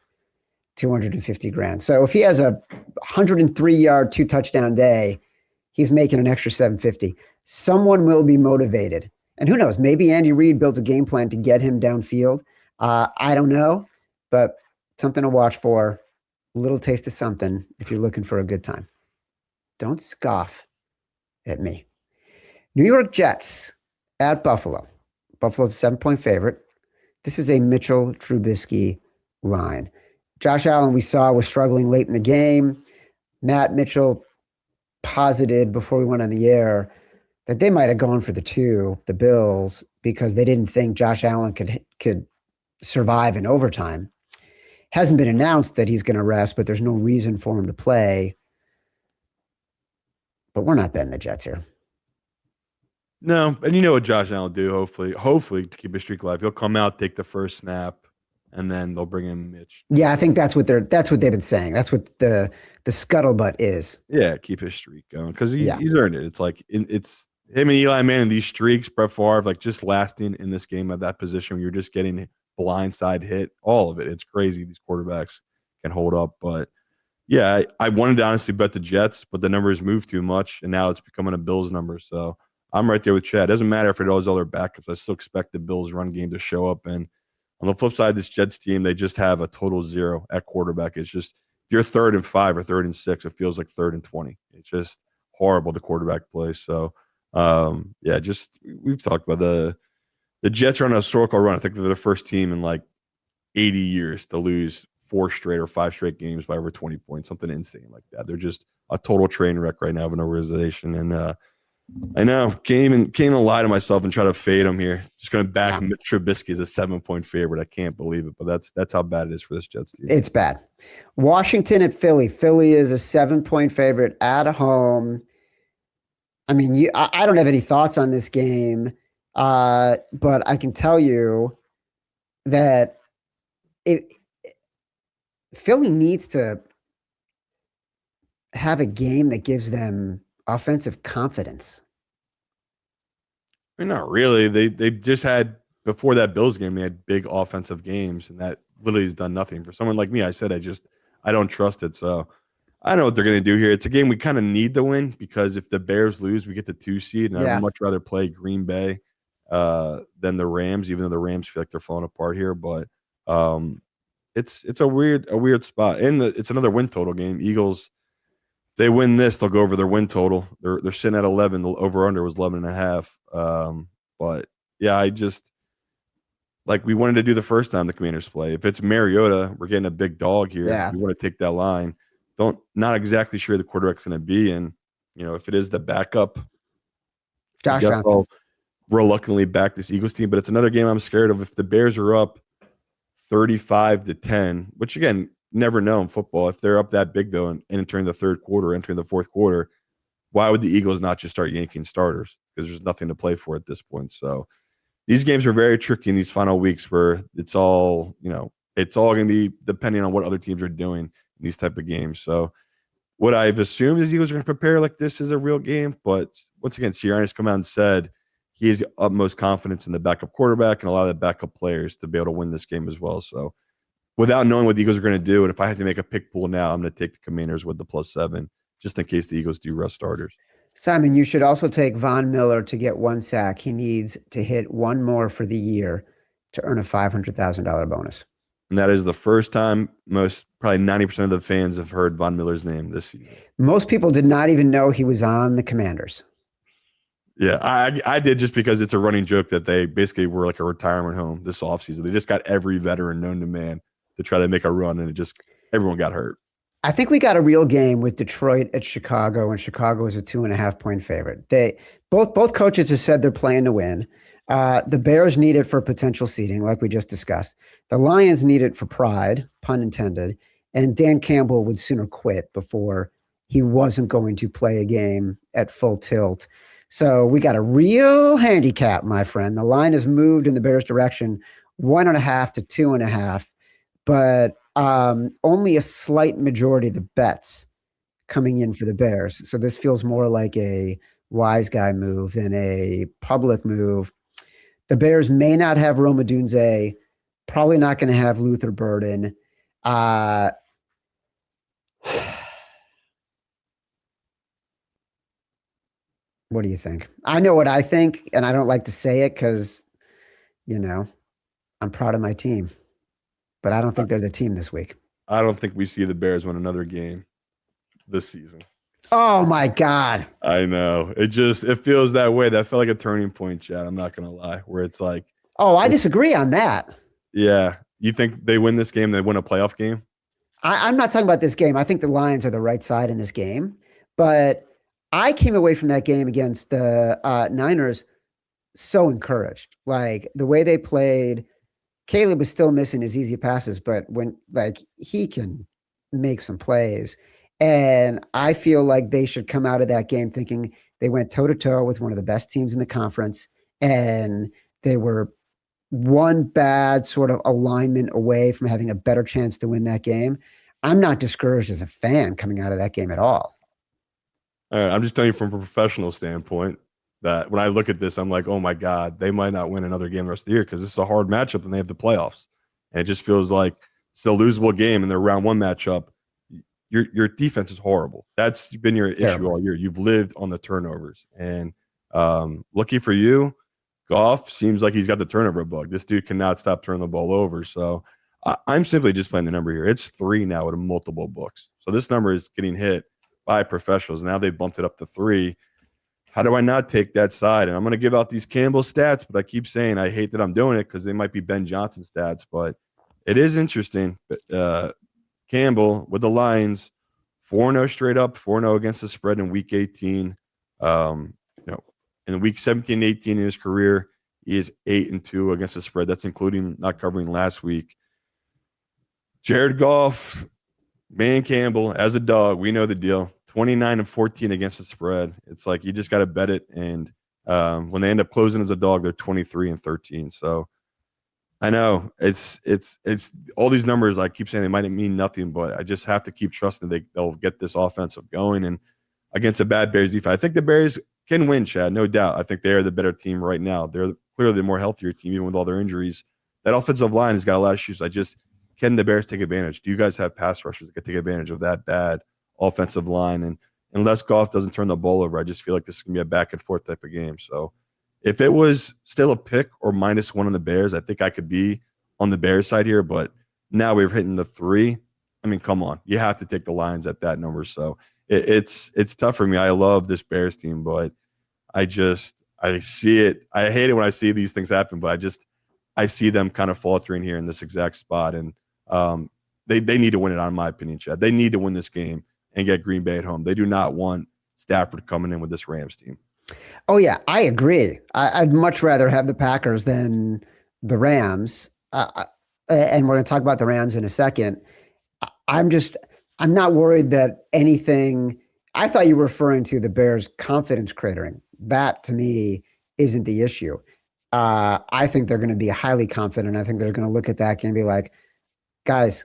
$250,000. So if he has a 103-yard 2-touchdown day, he's making an extra $750. Someone will be motivated, and who knows? Maybe Andy Reid built a game plan to get him downfield. I don't know, but something to watch for. A little taste of something if you're looking for a good time. Don't scoff at me. New York Jets at Buffalo. Buffalo's a 7-point favorite. This is a Mitchell Trubisky line. Josh Allen, we saw, was struggling late in the game. Matt Mitchell posited before we went on the air that they might have gone for the Bills, because they didn't think Josh Allen could survive in overtime. Hasn't been announced that he's going to rest, but there's no reason for him to play. But we're not betting the Jets here. No, and you know what Josh Allen will do, hopefully to keep his streak alive. He'll come out, take the first snap, and then they'll bring in Mitch. Yeah, I think that's what they've been saying. That's what the scuttlebutt is. Yeah, keep his streak going, because he's earned it. It's like it's him and Eli Manning, these streaks, Brett Favre, like just lasting in this game at that position where you're just getting blindside hit, all of it. It's crazy these quarterbacks can hold up. But yeah, I wanted to honestly bet the Jets, but the numbers moved too much, and now it's becoming a Bills number. So I'm right there with Chad. It doesn't matter if it does other backups. I still expect the Bills run game to show up. And on the flip side, this Jets team, they just have a total 0 at quarterback. It's just, if you're 3rd and 5 or 3rd and 6, it feels like 3rd and 20. It's just horrible, the quarterback play. So, yeah, just we've talked about the Jets are on a historical run. I think they're the first team in like 80 years to lose 4 straight or 5 straight games by over 20 points, something insane like that. They're just a total train wreck right now of an organization. And I know, can't even lie to myself and try to fade them here. Just going to back Mitch Trubisky as a 7-point favorite. I can't believe it, but that's how bad it is for this Jets team. It's bad. Washington at Philly. Philly is a 7-point favorite at home. I mean, I don't have any thoughts on this game, but I can tell you that Philly needs to have a game that gives them offensive confidence. I mean, not really. They just had, before that Bills game, they had big offensive games, and that literally has done nothing. For someone like me, I said I don't trust it. So I don't know what they're going to do here. It's a game we kind of need to win, because if the Bears lose, we get the 2 seed, and I'd much rather play Green Bay than the Rams, even though the Rams feel like they're falling apart here. But it's a weird spot. And it's another win total game. Eagles, they win this, they'll go over their win total. They're sitting at 11. The over under was 11.5. But yeah, I just like we wanted to do the first time the Commanders play. If it's Mariota, we're getting a big dog here. Yeah. We want to take that line. Not exactly sure the quarterback's going to be, and if it is the backup, Josh Johnson, I'll reluctantly back this Eagles team. But it's another game I'm scared of. If the Bears are up 35-10, which again, never know in football. If they're up that big though, and entering the third quarter, entering the fourth quarter, why would the Eagles not just start yanking starters? Because there's nothing to play for at this point. So these games are very tricky in these final weeks where it's all going to be depending on what other teams are doing in these type of games. So what I've assumed is Eagles are going to prepare like this is a real game. But once again, Sirianni's come out and said he has utmost confidence in the backup quarterback and a lot of the backup players to be able to win this game as well. So without knowing what the Eagles are going to do, and if I had to make a pick pool now, I'm going to take the Commanders with the +7 just in case the Eagles do rest starters. Simon, you should also take Von Miller to get 1 sack. He needs to hit 1 more for the year to earn a $500,000 bonus. And that is the first time probably 90% of the fans have heard Von Miller's name this season. Most people did not even know he was on the Commanders. Yeah, I did just because it's a running joke that they basically were like a retirement home this offseason. They just got every veteran known to man to try to make a run, and everyone got hurt. I think we got a real game with Detroit at Chicago, and Chicago is a 2.5-point favorite. They both coaches have said they're playing to win. The Bears need it for potential seeding, like we just discussed. The Lions need it for pride, pun intended. And Dan Campbell would sooner quit before he wasn't going to play a game at full tilt. So we got a real handicap, my friend. The line has moved in the Bears' direction, 1.5 to 2.5, but only a slight majority of the bets coming in for the Bears. So this feels more like a wise guy move than a public move. The Bears may not have Rome Odunze, probably not going to have Luther Burden. What do you think? I know what I think, and I don't like to say it because, I'm proud of my team. But I don't think they're the team this week. I don't think we see the Bears win another game this season. Oh, my God. I know. It feels that way. That felt like a turning point, Chad. I'm not going to lie, where it's like. Oh, I disagree on that. Yeah. You think they win this game, they win a playoff game? I'm not talking about this game. I think the Lions are the right side in this game. But I came away from that game against the Niners so encouraged. Like, the way they played, Caleb was still missing his easy passes, but when he can make some plays. And I feel like they should come out of that game thinking they went toe-to-toe with one of the best teams in the conference, and they were one bad sort of alignment away from having a better chance to win that game. I'm not discouraged as a fan coming out of that game at all. All right, I'm just telling you from a professional standpoint that when I look at this, I'm like, oh my God, they might not win another game the rest of the year because this is a hard matchup and they have the playoffs. And it just feels like it's a losable game in their round one matchup. Your defense is horrible. That's been your issue all year. You've lived on the turnovers. And lucky for you, Goff seems like he's got the turnover bug. This dude cannot stop turning the ball over. So I'm simply just playing the number here. It's 3 now with multiple books. So this number is getting hit by professionals. Now they've bumped it up to 3. How do I not take that side? And I'm going to give out these Campbell stats, but I keep saying I hate that I'm doing it because they might be Ben Johnson stats, but it is interesting. Campbell with the Lions, 4-0 straight up, 4-0 against the spread in week 18. In week 17 and 18 in his career, he is 8-2 against the spread. That's including not covering last week. Jared Goff, Man Campbell as a dog, we know the deal. 29-14 against the spread. It's like you just got to bet it. And when they end up closing as a dog, they're 23-13. So I know it's all these numbers. I keep saying they might mean nothing, but I just have to keep trusting they'll get this offensive going. And against a bad Bears defense, I think the Bears can win, Chad, no doubt. I think they are the better team right now. They're clearly the more healthier team, even with all their injuries. That offensive line has got a lot of issues. Can the Bears take advantage? Do you guys have pass rushers that can take advantage of that bad offensive line? And unless Goff doesn't turn the ball over, I just feel like this is going to be a back and forth type of game. So if it was still a pick or -1 on the Bears, I think I could be on the Bears side here, but Now we're hitting the 3. I mean, come on. You have to take the Lions at that number. So it's tough for me. I love this Bears team, but I see it. I hate it when I see these things happen, but I see them kind of faltering here in this exact spot. And they need to win it, in my opinion, Chad. They need to win this game and get Green Bay at home. They do not want Stafford coming in with this Rams team. Oh, yeah, I agree. I'd much rather have the Packers than the Rams. And we're going to talk about the Rams in a second. I'm not worried that anything. I thought you were referring to the Bears' confidence cratering. That, to me, isn't the issue. I think they're going to be highly confident. I think they're going to look at that game and be like, guys,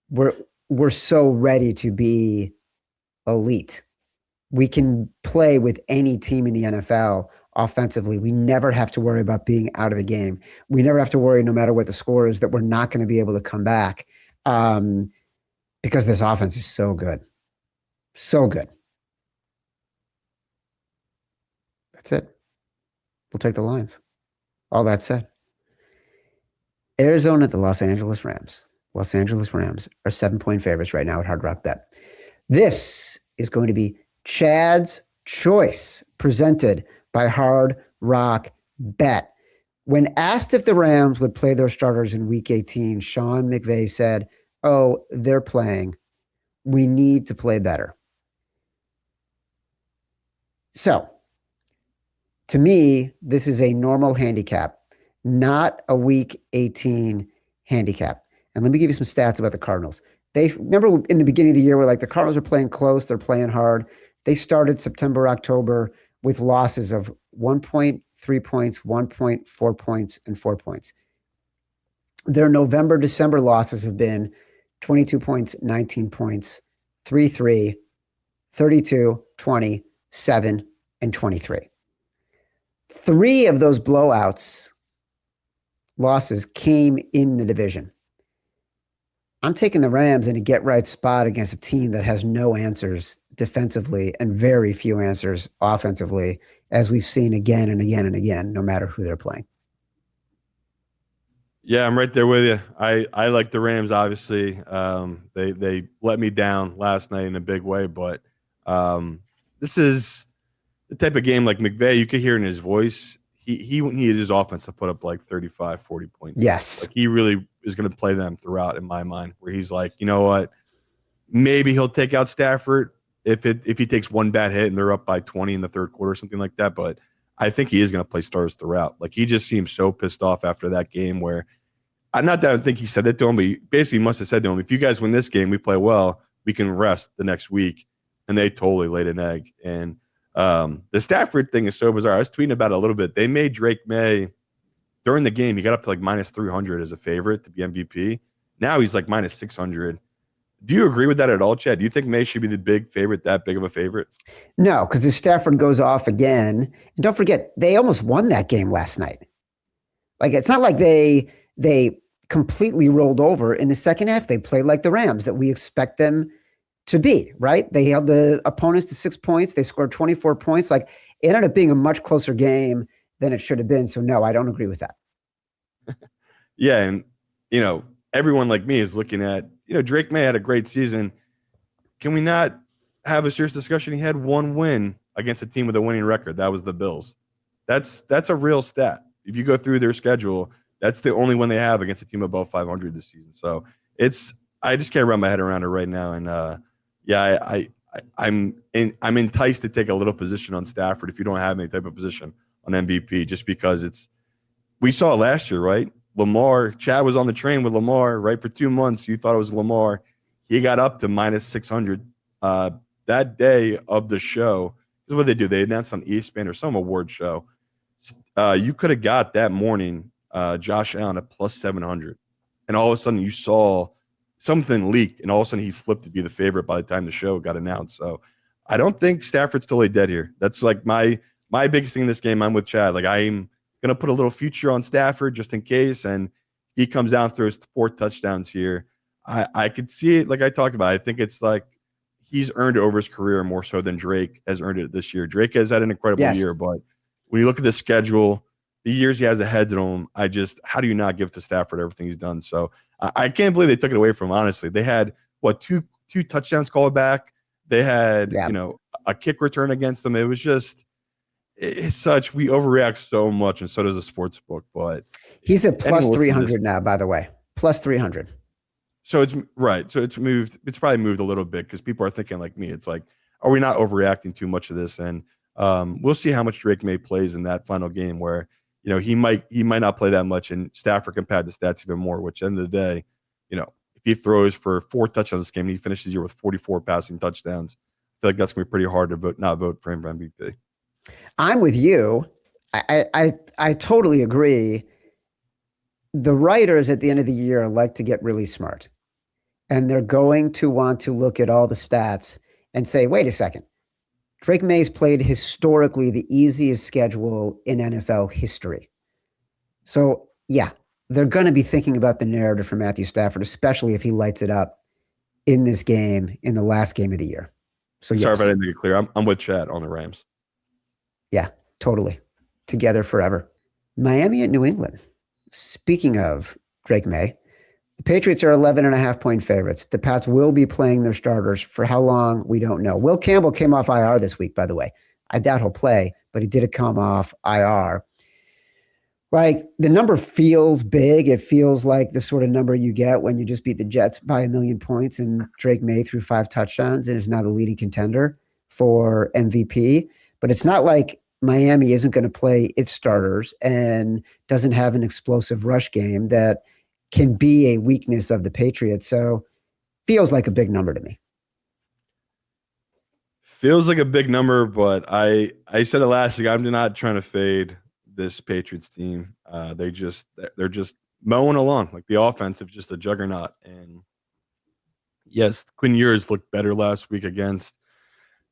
we're so ready to be elite. We can play with any team in the NFL offensively. We never have to worry about being out of the game. We never have to worry, no matter what the score is, that we're not going to be able to come back because this offense is so good. So good. That's it. We'll take the Lions. All that said, Arizona at the Los Angeles Rams. Los Angeles Rams are 7-point favorites right now at Hard Rock Bet. This is going to be Chad's Choice, presented by Hard Rock Bet. When asked if the Rams would play their starters in Week 18, Sean McVay said, "Oh, they're playing. We need to play better." So, to me, this is a normal handicap, not a Week 18 handicap. And let me give you some stats about the Cardinals. They remember in the beginning of the year, we're like, the Cardinals are playing close, they're playing hard. They started September, October with losses of 1 point, 3 points, 1 point, 4 points, and 4 points. Their November, December losses have been 22 points, 19 points, 3-3, 32, 20, 7, and 23. 3 of those blowouts losses came in the division. I'm taking the Rams in a get-right spot against a team that has no answers defensively and very few answers offensively, as we've seen again and again and again, no matter who they're playing. Yeah, I'm right there with you. I like the Rams, obviously. They let me down last night in a big way, but this is the type of game like McVay, you could hear in his voice, he needs his offense to put up like 35, 40 points. Yes. Like he really is going to play them throughout, in my mind, where he's like, you know what, maybe he'll take out Stafford if he takes one bad hit and they're up by 20 in the third quarter or something like that. But I think he is going to play stars throughout. Like he just seems so pissed off after that game where not that I think he said that to him, but he basically must have said to him, if you guys win this game, we play well, we can rest the next week. And they totally laid an egg. And the Stafford thing is so bizarre. I was tweeting about it a little bit. They made Drake Maye during the game. He got up to like minus 300 as a favorite to be MVP. Now he's like minus 600. Do you agree with that at all, Chad? Do you think Maye should be the big favorite, that big of a favorite? No, because if Stafford goes off again, and don't forget, they almost won that game last night. Like it's not like they completely rolled over in the second half. They played like the Rams that we expect them to be, right? They held the opponents to 6 points. They scored 24 points. Like it ended up being a much closer game than it should have been. So no, I don't agree with that. Yeah. And, everyone like me is looking at, Drake Maye had a great season. Can we not have a serious discussion? He had one win against a team with a winning record. That was the Bills. That's a real stat. If you go through their schedule, that's the only one they have against a team above 500 this season. So I just can't wrap my head around it right now. And I'm enticed to take a little position on Stafford if you don't have any type of position on MVP, just because we saw it last year, right? Lamar, Chad was on the train with Lamar, right? For 2 months, you thought it was Lamar. He got up to minus 600 that day of the show. This is what they do. They announced on ESPN or some award show. You could have got that morning Josh Allen at plus 700. And all of a sudden you saw something leaked, and all of a sudden he flipped to be the favorite by the time the show got announced. So I don't think Stafford's totally dead here. That's like my biggest thing in this game. I'm with Chad. Like I'm going to put a little future on Stafford just in case, and he comes out and throws 4 touchdowns here. I could see it like I talked about. I think it's like he's earned it over his career more so than Drake has earned it this year. Drake has had an incredible year, but when you look at the schedule, the years he has ahead of him, how do you not give to Stafford everything he's done? So I can't believe they took it away from him, honestly. They had, two touchdowns called back. They had, a kick return against them. It was just we overreact so much, and so does the sports book. But he's at plus 300 now, by the way, plus 300. So it's right. So it's moved. It's probably moved a little bit because people are thinking like me. It's like, are we not overreacting too much of this? And we'll see how much Drake Maye plays in that final game where, he might not play that much, and Stafford can pad the stats even more, which at the end of the day, if he throws for 4 touchdowns this game and he finishes the year with 44 passing touchdowns, I feel like that's going to be pretty hard to not vote for him for MVP. I'm with you. I totally agree. The writers at the end of the year like to get really smart, and they're going to want to look at all the stats and say, wait a second, Drake Maye's played historically the easiest schedule in NFL history. So, yeah, they're going to be thinking about the narrative for Matthew Stafford, especially if he lights it up in this game, in the last game of the year. So, yes. Sorry if I didn't make it clear. I'm with Chad on the Rams. Yeah, totally. Together forever. Miami at New England. Speaking of Drake Maye, the Patriots are 11.5-point favorites. The Pats will be playing their starters. For how long, we don't know. Will Campbell came off IR this week, by the way. I doubt he'll play, but he did come off IR. Like, the number feels big. It feels like the sort of number you get when you just beat the Jets by 1 million points, and Drake Maye threw 5 touchdowns and is now the leading contender for MVP. But it's not like Miami isn't going to play its starters and doesn't have an explosive rush game that can be a weakness of the Patriots. So feels like a big number to me. Feels like a big number, but I said it last week. I'm not trying to fade this Patriots team. They're just mowing along. Like, the offensive, just a juggernaut. And yes, Quinn Ewers looked better last week against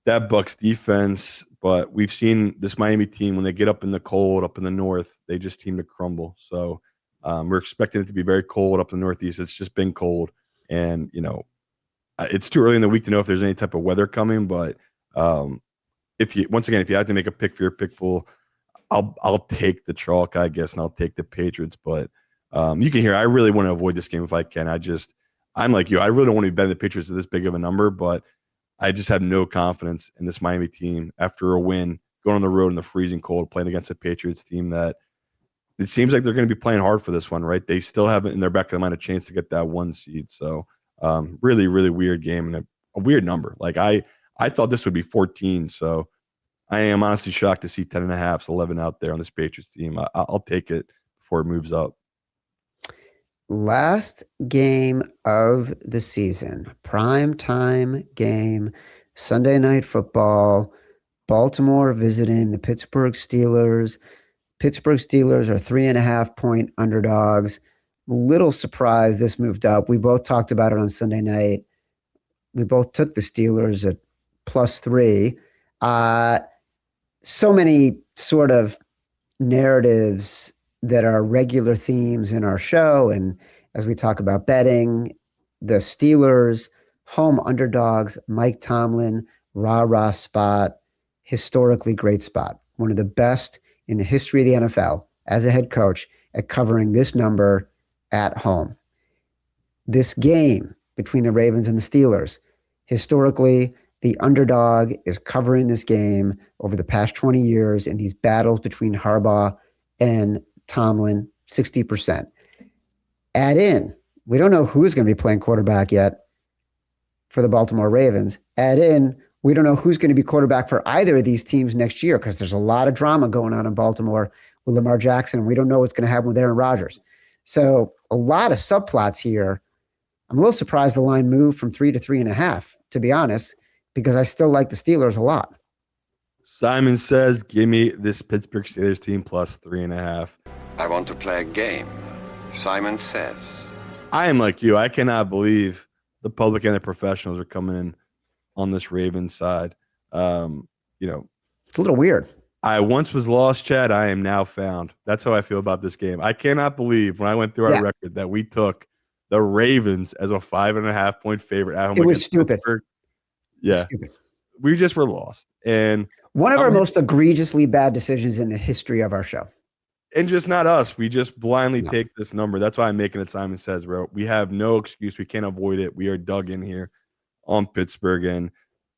that Bucs defense, but we've seen this Miami team, when they get up in the cold, up in the north, they just seem to crumble. So we're expecting it to be very cold up in the Northeast. It's just been cold, and it's too early in the week to know if there's any type of weather coming. But if you have to make a pick for your pick pool, I'll take the chalk, I guess, and I'll take the Patriots. But you can hear I really want to avoid this game if I can. I'm like you. I really don't want to be betting the Patriots at this big of a number, but I just have no confidence in this Miami team after a win, going on the road in the freezing cold, playing against a Patriots team that it seems like they're going to be playing hard for this one, right? They still have in their back of their mind a chance to get that 1 seed. So really, really weird game and a weird number. Like, I thought this would be 14. So I am honestly shocked to see 10.5, 11 out there on this Patriots team. I'll take it before it moves up. Last game of the season, primetime game, Sunday Night Football, Baltimore visiting the Pittsburgh Steelers. Pittsburgh Steelers are 3.5-point underdogs. Little surprised this moved up. We both talked about it on Sunday night. We both took the Steelers at +3. So many sort of narratives that are regular themes in our show. And as we talk about betting, the Steelers, home underdogs, Mike Tomlin, rah-rah spot, historically great spot. One of the best in the history of the NFL as a head coach at covering this number at home. This game between the Ravens and the Steelers, historically, the underdog is covering this game over the past 20 years in these battles between Harbaugh and Tomlin, 60%. Add in, we don't know who's going to be playing quarterback yet for the Baltimore Ravens. Add in, we don't know who's going to be quarterback for either of these teams next year because there's a lot of drama going on in Baltimore with Lamar Jackson. We don't know what's going to happen with Aaron Rodgers. So a lot of subplots here. I'm a little surprised the line moved from 3 to 3.5, to be honest, because I still like the Steelers a lot. Simon says, give me this Pittsburgh Steelers team +3.5. I want to play a game. Simon says. I am like you. I cannot believe the public and the professionals are coming in on this Ravens side. It's a little weird. I once was lost, Chad. I am now found. That's how I feel about this game. I cannot believe when I went through our record that we took the Ravens as a 5.5-point favorite at home. It was stupid. Pittsburgh. Yeah. Stupid. We just were lost. And one of our most egregiously bad decisions in the history of our show. and just not us. We just blindly take this number. That's why I'm making it Simon Says, bro. We have no excuse. We can't avoid it. We are dug in here on Pittsburgh. And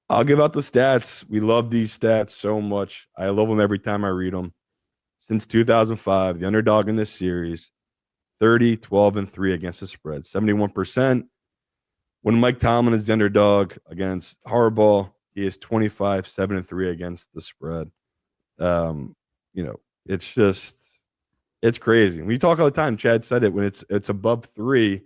I'll give out the stats. We love these stats so much. I love them every time I read them. Since 2005, the underdog in this series, 30, 12, and 3 against the spread, 71%. When Mike Tomlin is the underdog against Harbaugh, he is 25, 7, and 3 against the spread. It's crazy. We talk all the time. Chad said it, when it's above 3,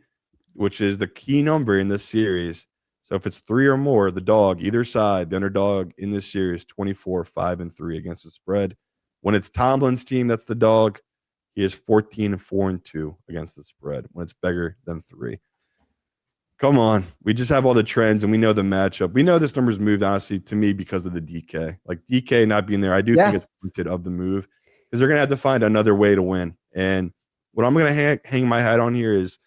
which is the key number in this series. So if it's 3 or more, the dog, either side, the underdog in this series, 24, 5, and 3 against the spread. When it's Tomlin's team, that's the dog. He is 14, 4, and 2 against the spread when it's bigger than 3. Come on. We just have all the trends, and we know the matchup. We know this number's moved, honestly, to me because of the DK. Like, DK not being there, I do think it's pointed of the move because they're going to have to find another way to win. And what I'm going to hang my hat on here is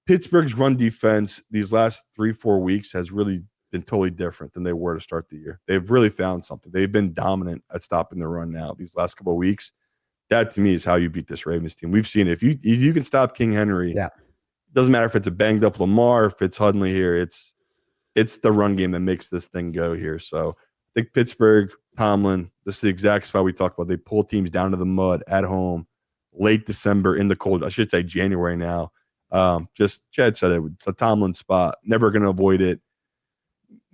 Pittsburgh's run defense these last 3-4 weeks has really been totally different than they were to start the year. They've really found something. They've been dominant at stopping the run now these last couple of weeks. That, to me, is how you beat this Ravens team. We've seen it. If you can stop King Henry, it doesn't matter if it's a banged-up Lamar, if it's Hundley here. It's the run game that makes this thing go here. So I think Pittsburgh, Tomlin, this is the exact spot we talked about. They pull teams down to the mud at home, late December in the cold. I should say January now. Just Chad said it. It's a Tomlin spot. Never going to avoid it.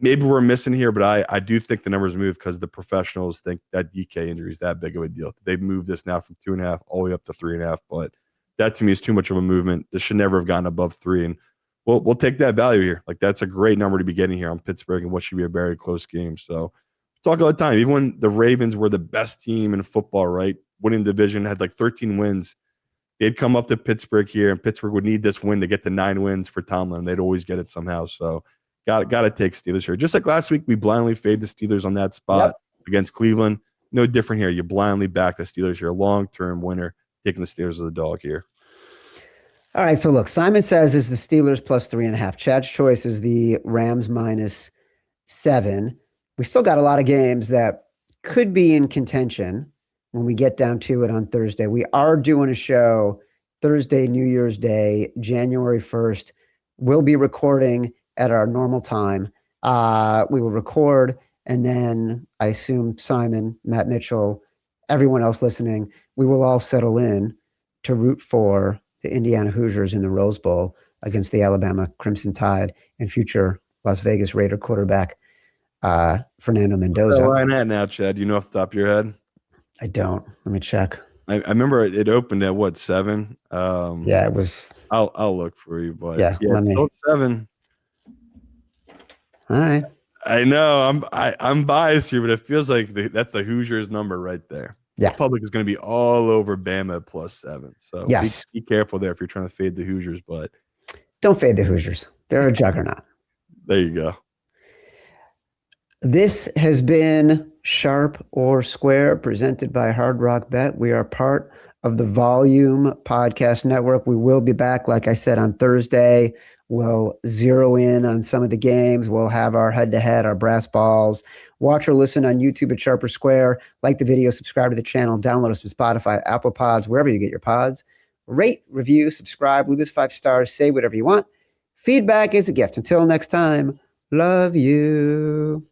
Maybe we're missing here, but I do think the numbers move because the professionals think that DK injury is that big of a deal. They've moved this now from 2.5 all the way up to 3.5, but that to me is too much of a movement. This should never have gotten above 3, and we'll take that value here. Like, that's a great number to be getting here on Pittsburgh and what should be a very close game. So talk all the time. Even when the Ravens were the best team in football, right, winning the division, had like 13 wins, they'd come up to Pittsburgh here, and Pittsburgh would need this win to get to 9 wins for Tomlin. They'd always get it somehow. So got to take Steelers here. Just like last week, we blindly fade the Steelers on that spot against Cleveland. No different here. You blindly back the Steelers here. Long-term winner, taking the Steelers as the dog here. All right, so look, Simon Says is the Steelers plus 3.5. Chad's choice is the Rams minus 7. We still got a lot of games that could be in contention when we get down to it on Thursday. We are doing a show Thursday, New Year's Day, January 1st. We'll be recording at our normal time. We will record, and then I assume Simon, Matt Mitchell, everyone else listening, we will all settle in to root for the Indiana Hoosiers in the Rose Bowl against the Alabama Crimson Tide and future Las Vegas Raider quarterback Fernando Mendoza. What's the line at now, Chad? You know off the top of your head? I don't. Let me check. I remember it opened at what, 7? Yeah, it was. I'll look for you, but yeah it's still 7. All right. I know I'm biased here, but it feels like that's the Hoosiers number right there. Yeah. The public is going to be all over Bama at plus 7. So yes, be careful there if you're trying to fade the Hoosiers, but don't fade the Hoosiers. They're a juggernaut. There you go. This has been Sharp or Square, presented by Hard Rock Bet. We are part of the Volume Podcast Network. We will be back, like I said, on Thursday. We'll zero in on some of the games. We'll have our head-to-head, our brass balls. Watch or listen on YouTube at Sharp or Square. Like the video, subscribe to the channel, download us from Spotify, Apple Pods, wherever you get your pods. Rate, review, subscribe, leave us 5 stars, say whatever you want. Feedback is a gift. Until next time, love you.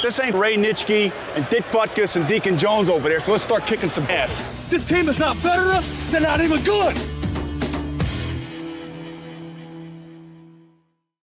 This ain't Ray Nitschke and Dick Butkus and Deacon Jones over there, so let's start kicking some ass. This team is not better than us. They're not even good.